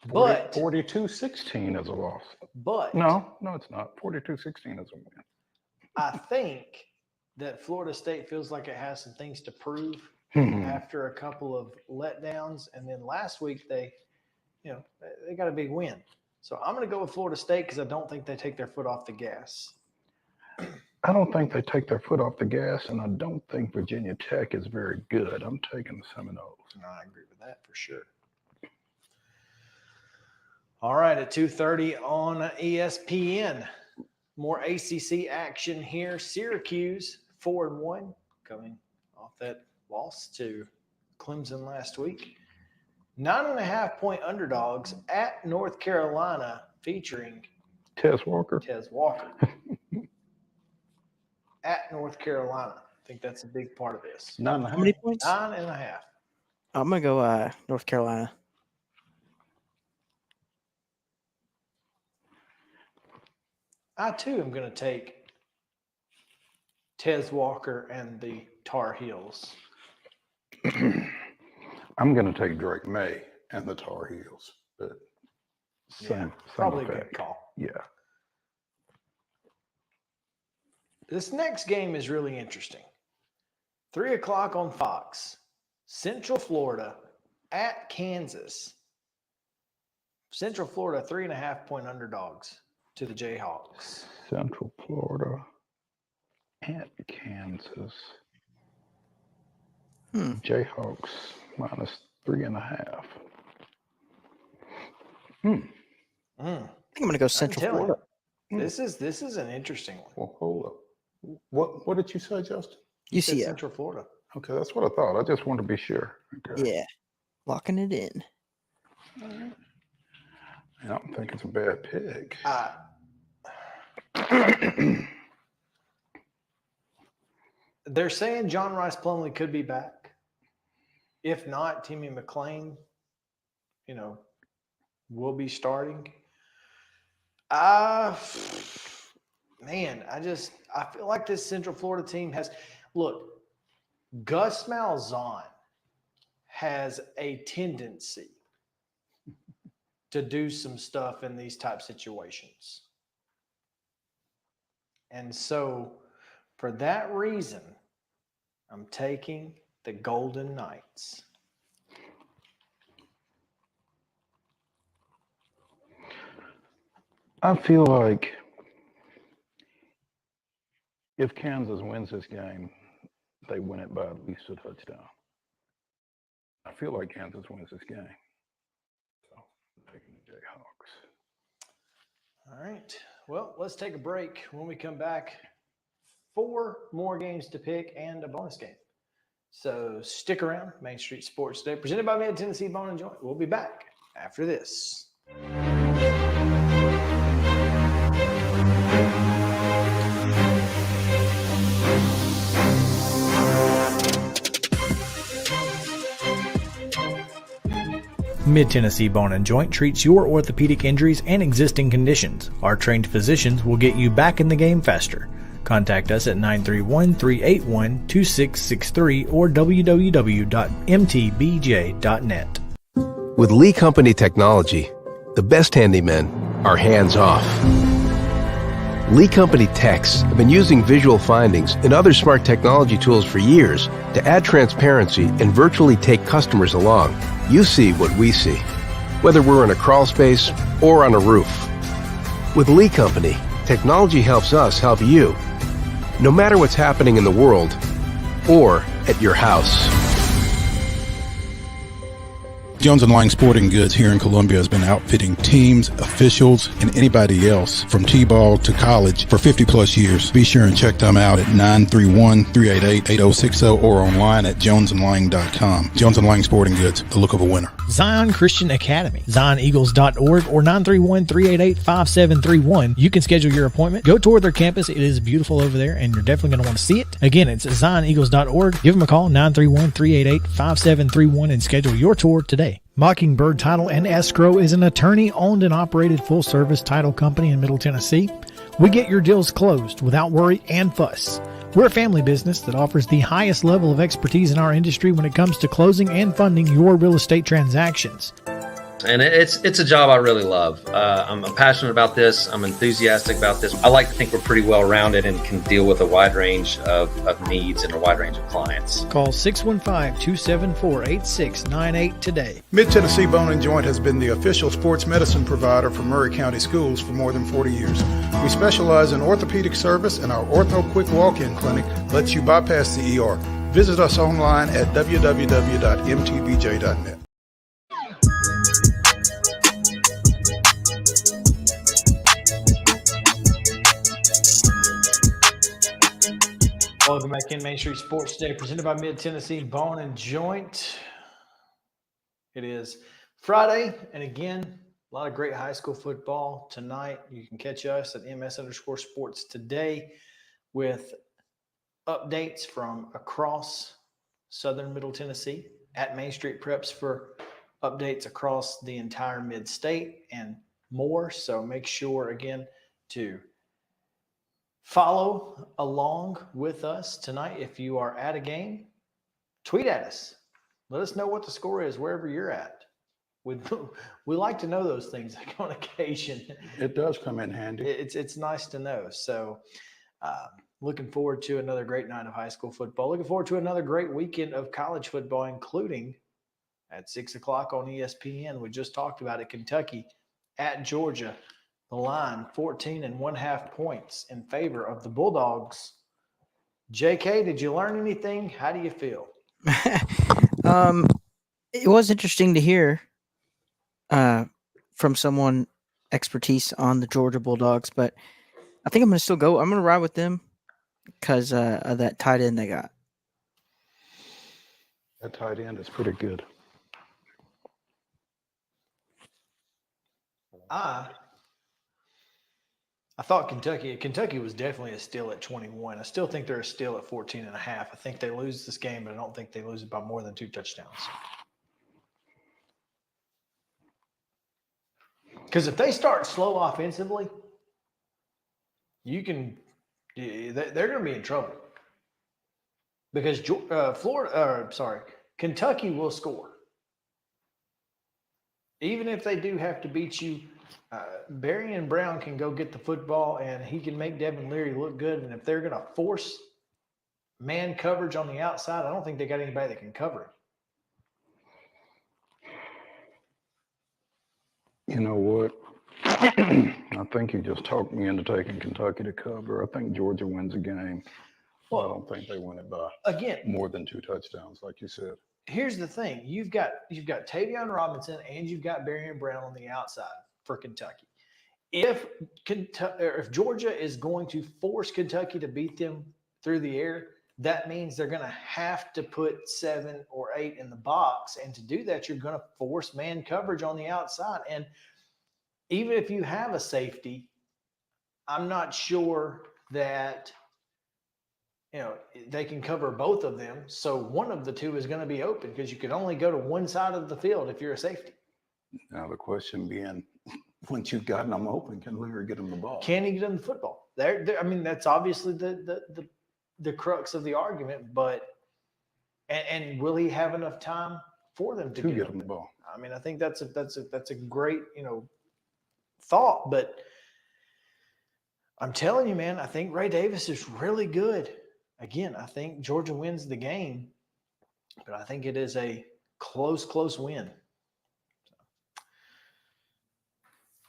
42-16 is a loss. But No, it's not. 42-16 is a win. I think that Florida State feels like it has some things to prove after a couple of letdowns. And then last week they got a big win. So I'm going to go with Florida State because I don't think they take their foot off the gas. I don't think they take their foot off the gas, and I don't think Virginia Tech is very good. I'm taking the Seminoles. No, I agree with that for sure. All right, at 2:30 on ESPN. More ACC action here. Syracuse 4-1, coming off that loss to Clemson last week. 9.5-point underdogs at North Carolina, featuring Tez Walker. At North Carolina. I think that's a big part of this. 9.5. How many points? 9.5. I'm going to go North Carolina. I too am going to take Tez Walker and the Tar Heels. I'm going to take Drake May and the Tar Heels, but same probably a effect. good call. Yeah. This next game is really interesting. 3 o'clock on Fox. Central Florida at Kansas. Central Florida, 3.5-point underdogs to the Jayhawks. Central Florida at Kansas. Jayhawks -3.5. I think I'm going to go Central Florida. This is an interesting one. Well, hold up. What did you say, Justin? You said UCF. Central Florida. Okay, that's what I thought. I just wanted to be sure. Okay. Yeah. Locking it in. I don't think it's a bad pick. They're saying John Rice Plumlee could be back. If not, Timmy McClain, will be starting. Man, I feel like this Central Florida team look, Gus Malzahn has a tendency to do some stuff in these type situations. And so for that reason, I'm taking the Golden Knights. I feel like if Kansas wins this game, they win it by at least a touchdown. I feel like Kansas wins this game. So I'm taking the Jayhawks. All right. Well, let's take a break. When we come back, 4 more games to pick and a bonus game. So stick around. Main Street Sports Day, presented by Mid Tennessee Bone and Joint. We'll be back after this. Mid Tennessee Bone and Joint treats your orthopedic injuries and existing conditions. Our trained physicians will get you back in the game faster. Contact us at 931-381-2663 or www.mtbj.net. With Lee Company technology, the best handymen are hands-off. Lee Company techs have been using visual findings and other smart technology tools for years to add transparency and virtually take customers along. You see what we see, whether we're in a crawl space or on a roof. With Lee Company, technology helps us help you, no matter what's happening in the world or at your house. Jones & Lang Sporting Goods here in Columbia has been outfitting teams, officials, and anybody else from T-ball to college for 50-plus years. Be sure and check them out at 931-388-8060 or online at jonesandlang.com. Jones & Lang Sporting Goods, the look of a winner. Zion Christian Academy, zioneagles.org or 931-388-5731. You can schedule your appointment. Go tour their campus. It is beautiful over there, and you're definitely going to want to see it. Again, it's zioneagles.org. Give them a call, 931-388-5731, and schedule your tour today. Mockingbird Title and Escrow is an attorney-owned and operated full-service title company in Middle Tennessee. We get your deals closed without worry and fuss. We're a family business that offers the highest level of expertise in our industry when it comes to closing and funding your real estate transactions. And it's a job I really love. I'm passionate about this. I'm enthusiastic about this. I like to think we're pretty well rounded and can deal with a wide range of needs and a wide range of clients. Call 615-274-8698 today. Mid Tennessee Bone and Joint has been the official sports medicine provider for Murray County Schools for more than 40 years. We specialize in orthopedic service, and our Ortho Quick Walk-In Clinic lets you bypass the ER. Visit us online at www.mtbj.net. Welcome back in Main Street Sports Today, presented by Mid Tennessee Bone and Joint. It is Friday, and again, a lot of great high school football tonight. You can catch us at ms_sports today with updates from across southern Middle Tennessee, at Main Street Preps for updates across the entire mid-state and more. So make sure, again, to Follow along with us tonight. If you are at a game, tweet at us. Let us know what the score is wherever you're at. We like to know those things on occasion. It does come in handy. It's nice to know. So looking forward to another great night of high school football. Looking forward to another great weekend of college football, including at 6 o'clock on ESPN. We just talked about it. Kentucky at Georgia. The line 14.5 points in favor of the Bulldogs. JK, did you learn anything? How do you feel? It was interesting to hear from someone expertise on the Georgia Bulldogs, but I think I'm going to still go. I'm going to ride with them because of that tight end they got. That tight end is pretty good. I thought Kentucky was definitely a steal at 21. I still think they're a steal at 14.5. I think they lose this game, but I don't think they lose it by more than 2 touchdowns. Because if they start slow offensively, they're going to be in trouble. Because Kentucky will score. Even if they do have to beat you, Berrien Brown can go get the football and he can make Devin Leary look good. And if they're going to force man coverage on the outside, I don't think they got anybody that can cover it. You know what? I think you just talked me into taking Kentucky to cover. I think Georgia wins a game. Well, I don't think they win it by more than 2 touchdowns, like you said. Here's the thing: you've got Tavion Robinson and you've got Berrien Brown on the outside for Kentucky. If Georgia is going to force Kentucky to beat them through the air, that means they're going to have to put 7 or 8 in the box, and to do that, you're going to force man coverage on the outside. And even if you have a safety, I'm not sure that they can cover both of them. So one of the two is going to be open because you can only go to one side of the field if you're a safety. Now the question being, once you've gotten them open, can Leary get them the ball? Can he get them the football? I mean, that's obviously the crux of the argument. But and will he have enough time for them to get them the ball? I mean, I think that's a great thought. But I'm telling you, man, I think Ray Davis is really good. Again, I think Georgia wins the game, but I think it is a close win.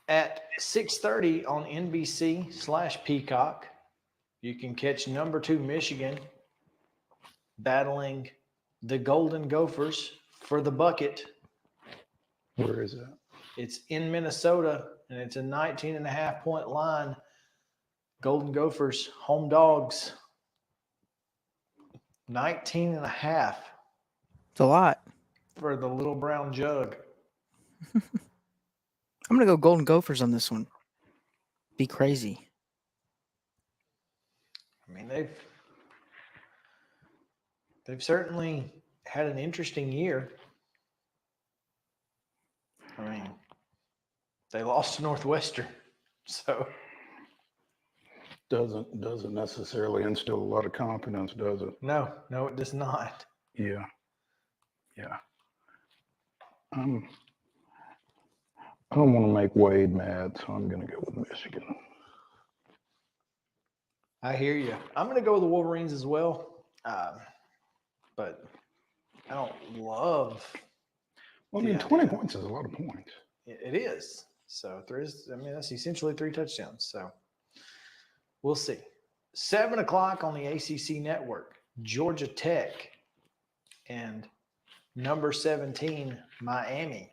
At 6:30 on NBC/Peacock, you can catch number 2 Michigan battling the Golden Gophers for the bucket. Where is that? It's in Minnesota, and it's a 19.5 point line. Golden Gophers, home dogs. 19.5. It's a lot. For the little brown jug. I'm going to go Golden Gophers on this one. Be crazy. I mean, they've certainly had an interesting year. I mean, they lost to Northwestern, so doesn't necessarily instill a lot of confidence, does it? No, it does not. Yeah. I don't want to make Wade mad, so I'm going to go with Michigan. I hear you. I'm going to go with the Wolverines as well, but I don't love. Well, I mean, 20 points is a lot of points. It is. So that's essentially 3 touchdowns. So we'll see. 7 o'clock on the ACC network, Georgia Tech and number 17, Miami.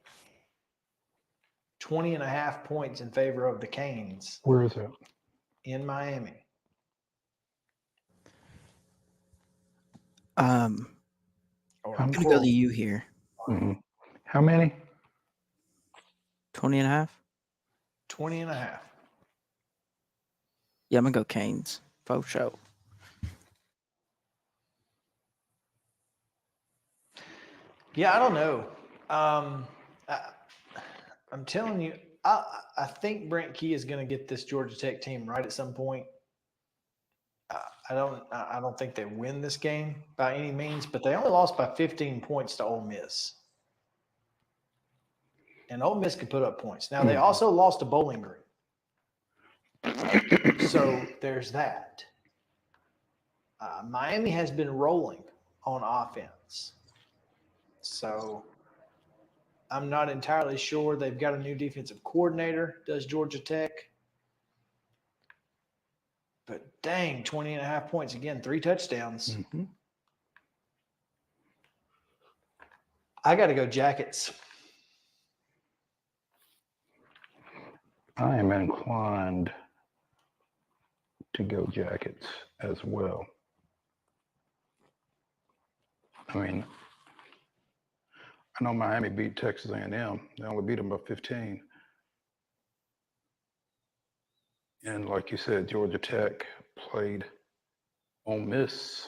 20.5 points in favor of the Canes. Where is that? In Miami. I'm going to go the U here. Mm-hmm. How many? 20.5. 20.5. Yeah, I'm going to go Canes. For sure. Yeah, I don't know. I'm telling you, I think Brent Key is going to get this Georgia Tech team right at some point. I don't think they win this game by any means, but they only lost by 15 points to Ole Miss. And Ole Miss could put up points. Now, they also lost to Bowling Green. So there's that. Miami has been rolling on offense. So I'm not entirely sure. They've got a new defensive coordinator, does Georgia Tech. But dang, 20.5 points. Again, 3 touchdowns. Mm-hmm. I got to go Jackets. I am inclined to go Jackets as well. I mean, I know Miami beat Texas A&M. They only beat them by 15. And like you said, Georgia Tech played Ole Miss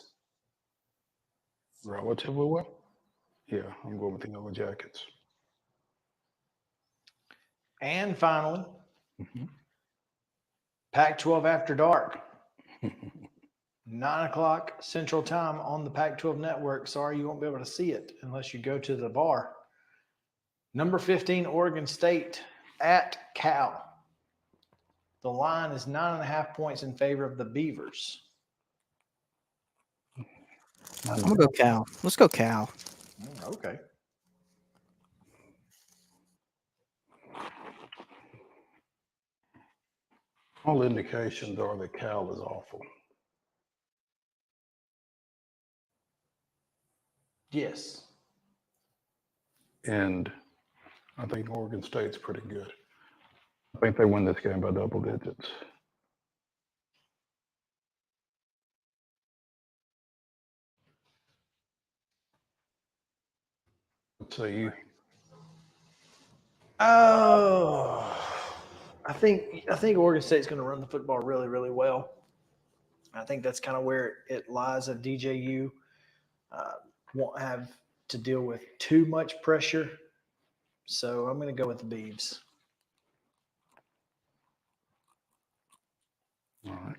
relatively well. Yeah, I'm going with the Yellow Jackets. And finally, Pac-12 After Dark. 9 o'clock Central Time on the Pac-12 Network. Sorry, you won't be able to see it unless you go to the bar. Number 15, Oregon State at Cal. The line is 9.5 points in favor of the Beavers. I'm going to go Cal. Let's go Cal. Okay. All indications are that Cal is awful. Yes. And I think Oregon State's pretty good. I think they win this game by double digits. Let's say you. Oh, I think Oregon State's going to run the football really, really well. I think that's kind of where it lies at DJU. Won't have to deal with too much pressure. So I'm going to go with the Beavs. All right.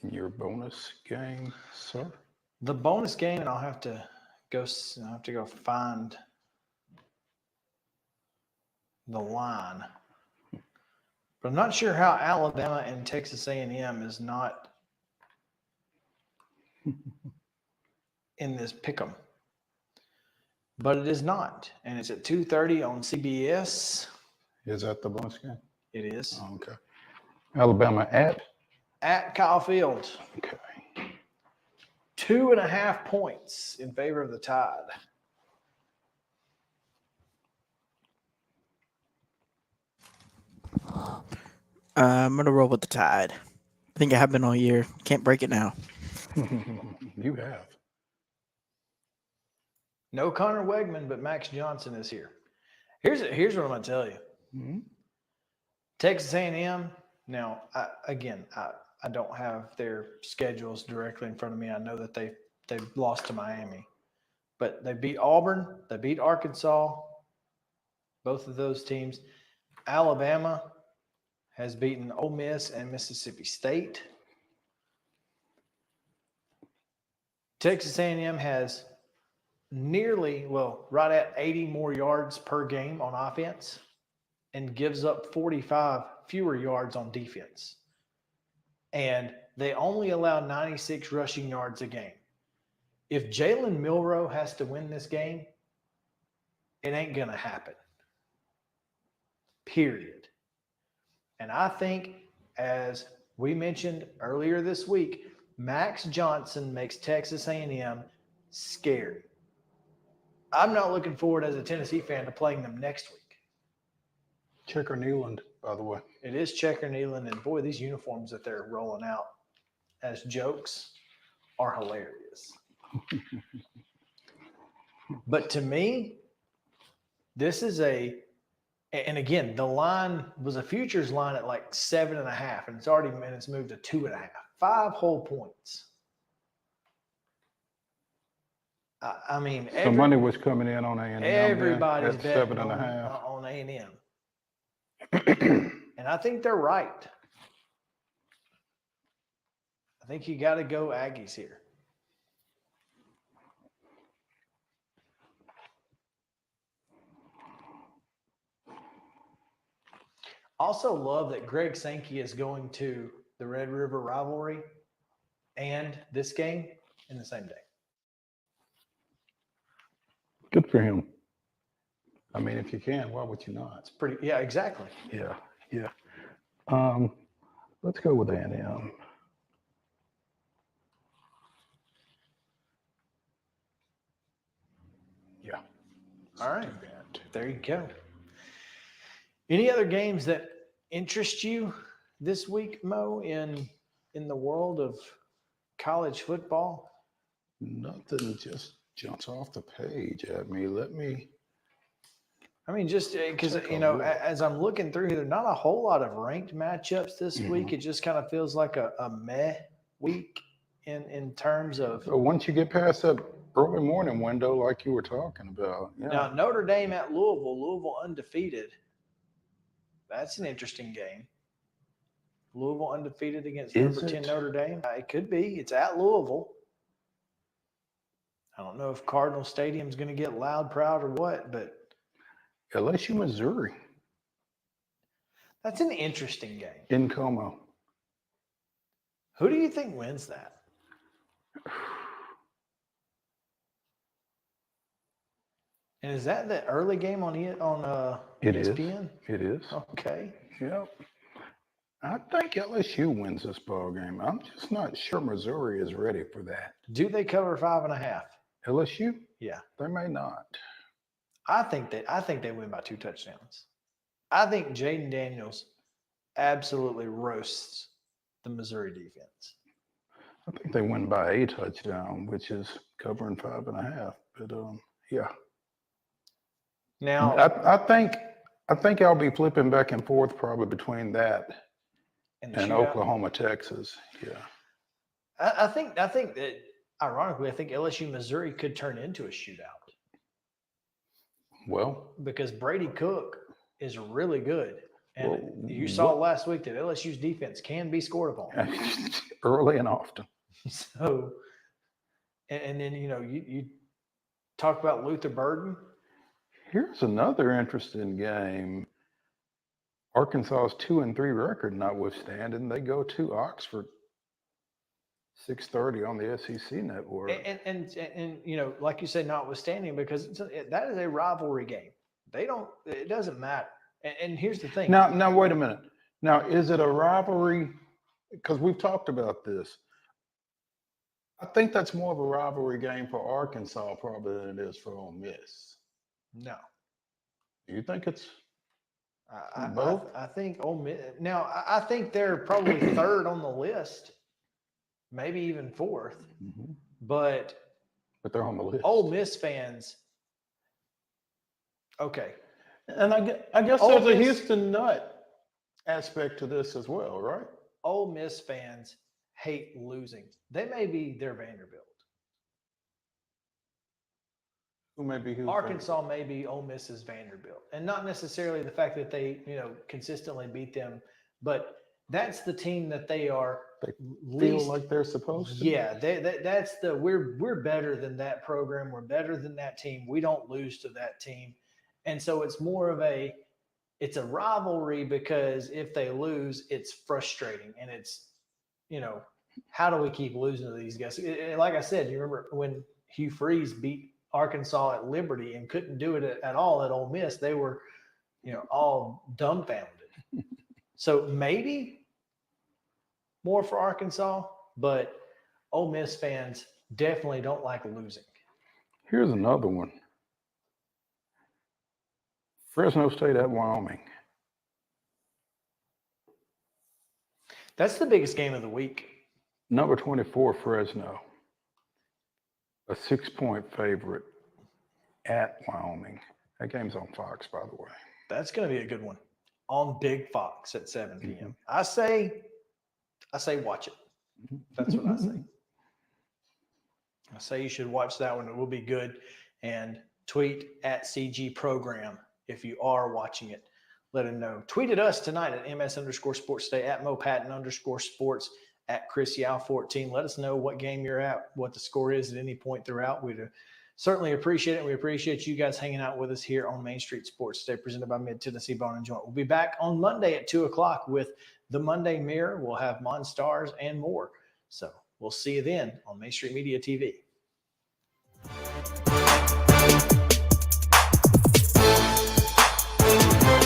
Your bonus game, sir? The bonus game, and I'll have to go find the line. But I'm not sure how Alabama and Texas A&M is not in this pick'em. But it is not, and it's at 2:30 on CBS. Is that the bonus game? It is. Oh, okay. Alabama at Kyle Field. Okay. 2.5 points in favor of the Tide. I'm going to roll with the Tide. I think I have been all year. Can't break it now. You have. No Connor Wegman, but Max Johnson is here. Here's what I'm going to tell you. Mm-hmm. Texas A&M. Now, I don't have their schedules directly in front of me. I know that they've lost to Miami, but they beat Auburn. They beat Arkansas. Both of those teams. Alabama has beaten Ole Miss and Mississippi State. Texas A&M has right at 80 more yards per game on offense and gives up 45 fewer yards on defense. And they only allow 96 rushing yards a game. If Jalen Milroe has to win this game, it ain't going to happen. Period. And I think, as we mentioned earlier this week, Max Johnson makes Texas A&M scary. I'm not looking forward as a Tennessee fan to playing them next week. Checker Neyland, by the way. It is Checker Neyland, and boy, these uniforms that they're rolling out as jokes are hilarious. But to me, this is and again, the line was a futures line at like 7.5, and it's moved to 2.5. 5 whole points. I mean, so money was coming in on A&M. Everybody's at betting 7.5 on A&M. And I think they're right. I think you got to go Aggies here. Also love that Greg Sankey is going to the Red River rivalry and this game in the same day. Good for him. I mean, if you can, why would you not? It's pretty, yeah, exactly. Yeah, yeah. Let's go with A&M. Yeah. All right. There you go. Any other games that interest you this week, Mo, in the world of college football? Nothing just jumps off the page at me. I mean, just because, as I'm looking through here, there's not a whole lot of ranked matchups this week. It just kind of feels like a meh week in terms of. So once you get past that early morning window, like you were talking about. Yeah. Now, Notre Dame at Louisville undefeated. That's an interesting game. Louisville undefeated against number 10 Notre Dame. It could be. It's at Louisville. I don't know if Cardinal Stadium's going to get loud, proud, or what, but LSU, Missouri. That's an interesting game. In Como. Who do you think wins that? And is that the early game on ESPN? It is. Okay. Yep. I think LSU wins this ball game. I'm just not sure Missouri is ready for that. Do they cover 5.5? LSU? Yeah. They may not. I think they win by 2 touchdowns. I think Jaden Daniels absolutely roasts the Missouri defense. I think they win by a touchdown, which is covering 5.5. But yeah. Now I think I'll be flipping back and forth probably between that and Oklahoma, Texas. Yeah. I think that ironically, I think LSU Missouri could turn into a shootout. Well, because Brady Cook is really good. And you saw last week that LSU's defense can be scored upon. Early and often. So, and then, you talk about Luther Burden. Here's another interesting game. Arkansas's 2-3 record notwithstanding, they go to Oxford 6:30 on the SEC network. And like you said, notwithstanding, because that is a rivalry game. It doesn't matter. And here's the thing. Now wait a minute. Now, is it a rivalry? Because we've talked about this. I think that's more of a rivalry game for Arkansas probably than it is for Ole Miss. No. You think it's both? I think Ole Miss. Now, I think they're probably third on the list, maybe even fourth. Mm-hmm. But they're on the list. Ole Miss fans. Okay. And I guess there's a Houston Nut aspect to this as well, right? Ole Miss fans hate losing. They may be their Vanderbilt. Who may be who? Arkansas may be Ole Miss's Vanderbilt, and not necessarily the fact that they consistently beat them, but that's the team that they are. They feel like they're supposed to. Yeah, that's we're better than that program. We're better than that team. We don't lose to that team, and so it's more of a rivalry because if they lose, it's frustrating, and it's how do we keep losing to these guys? Like I said, you remember when Hugh Freeze beat Arkansas at Liberty and couldn't do it at all at Ole Miss. They were, all dumbfounded. So maybe more for Arkansas, but Ole Miss fans definitely don't like losing. Here's another one. Fresno State at Wyoming. That's the biggest game of the week. Number 24, Fresno. A 6-point favorite at Wyoming. That game's on Fox, by the way. That's going to be a good one on Big Fox at 7 p.m. I say watch it. That's what I say. I say you should watch that one. It will be good. And tweet at CG Program if you are watching it. Let him know. Tweet at us tonight at MS_Sports Day, at MoPatton_Sports, at Chris Yao 14. Let us know what game you're at, what the score is at any point throughout. We'd certainly appreciate it. We appreciate you guys hanging out with us here on Main Street Sports today, presented by Mid-Tennessee Bone and Joint. We'll be back on Monday at 2 o'clock with the Monday Mirror. We'll have Monstars and more. So we'll see you then on Main Street Media TV.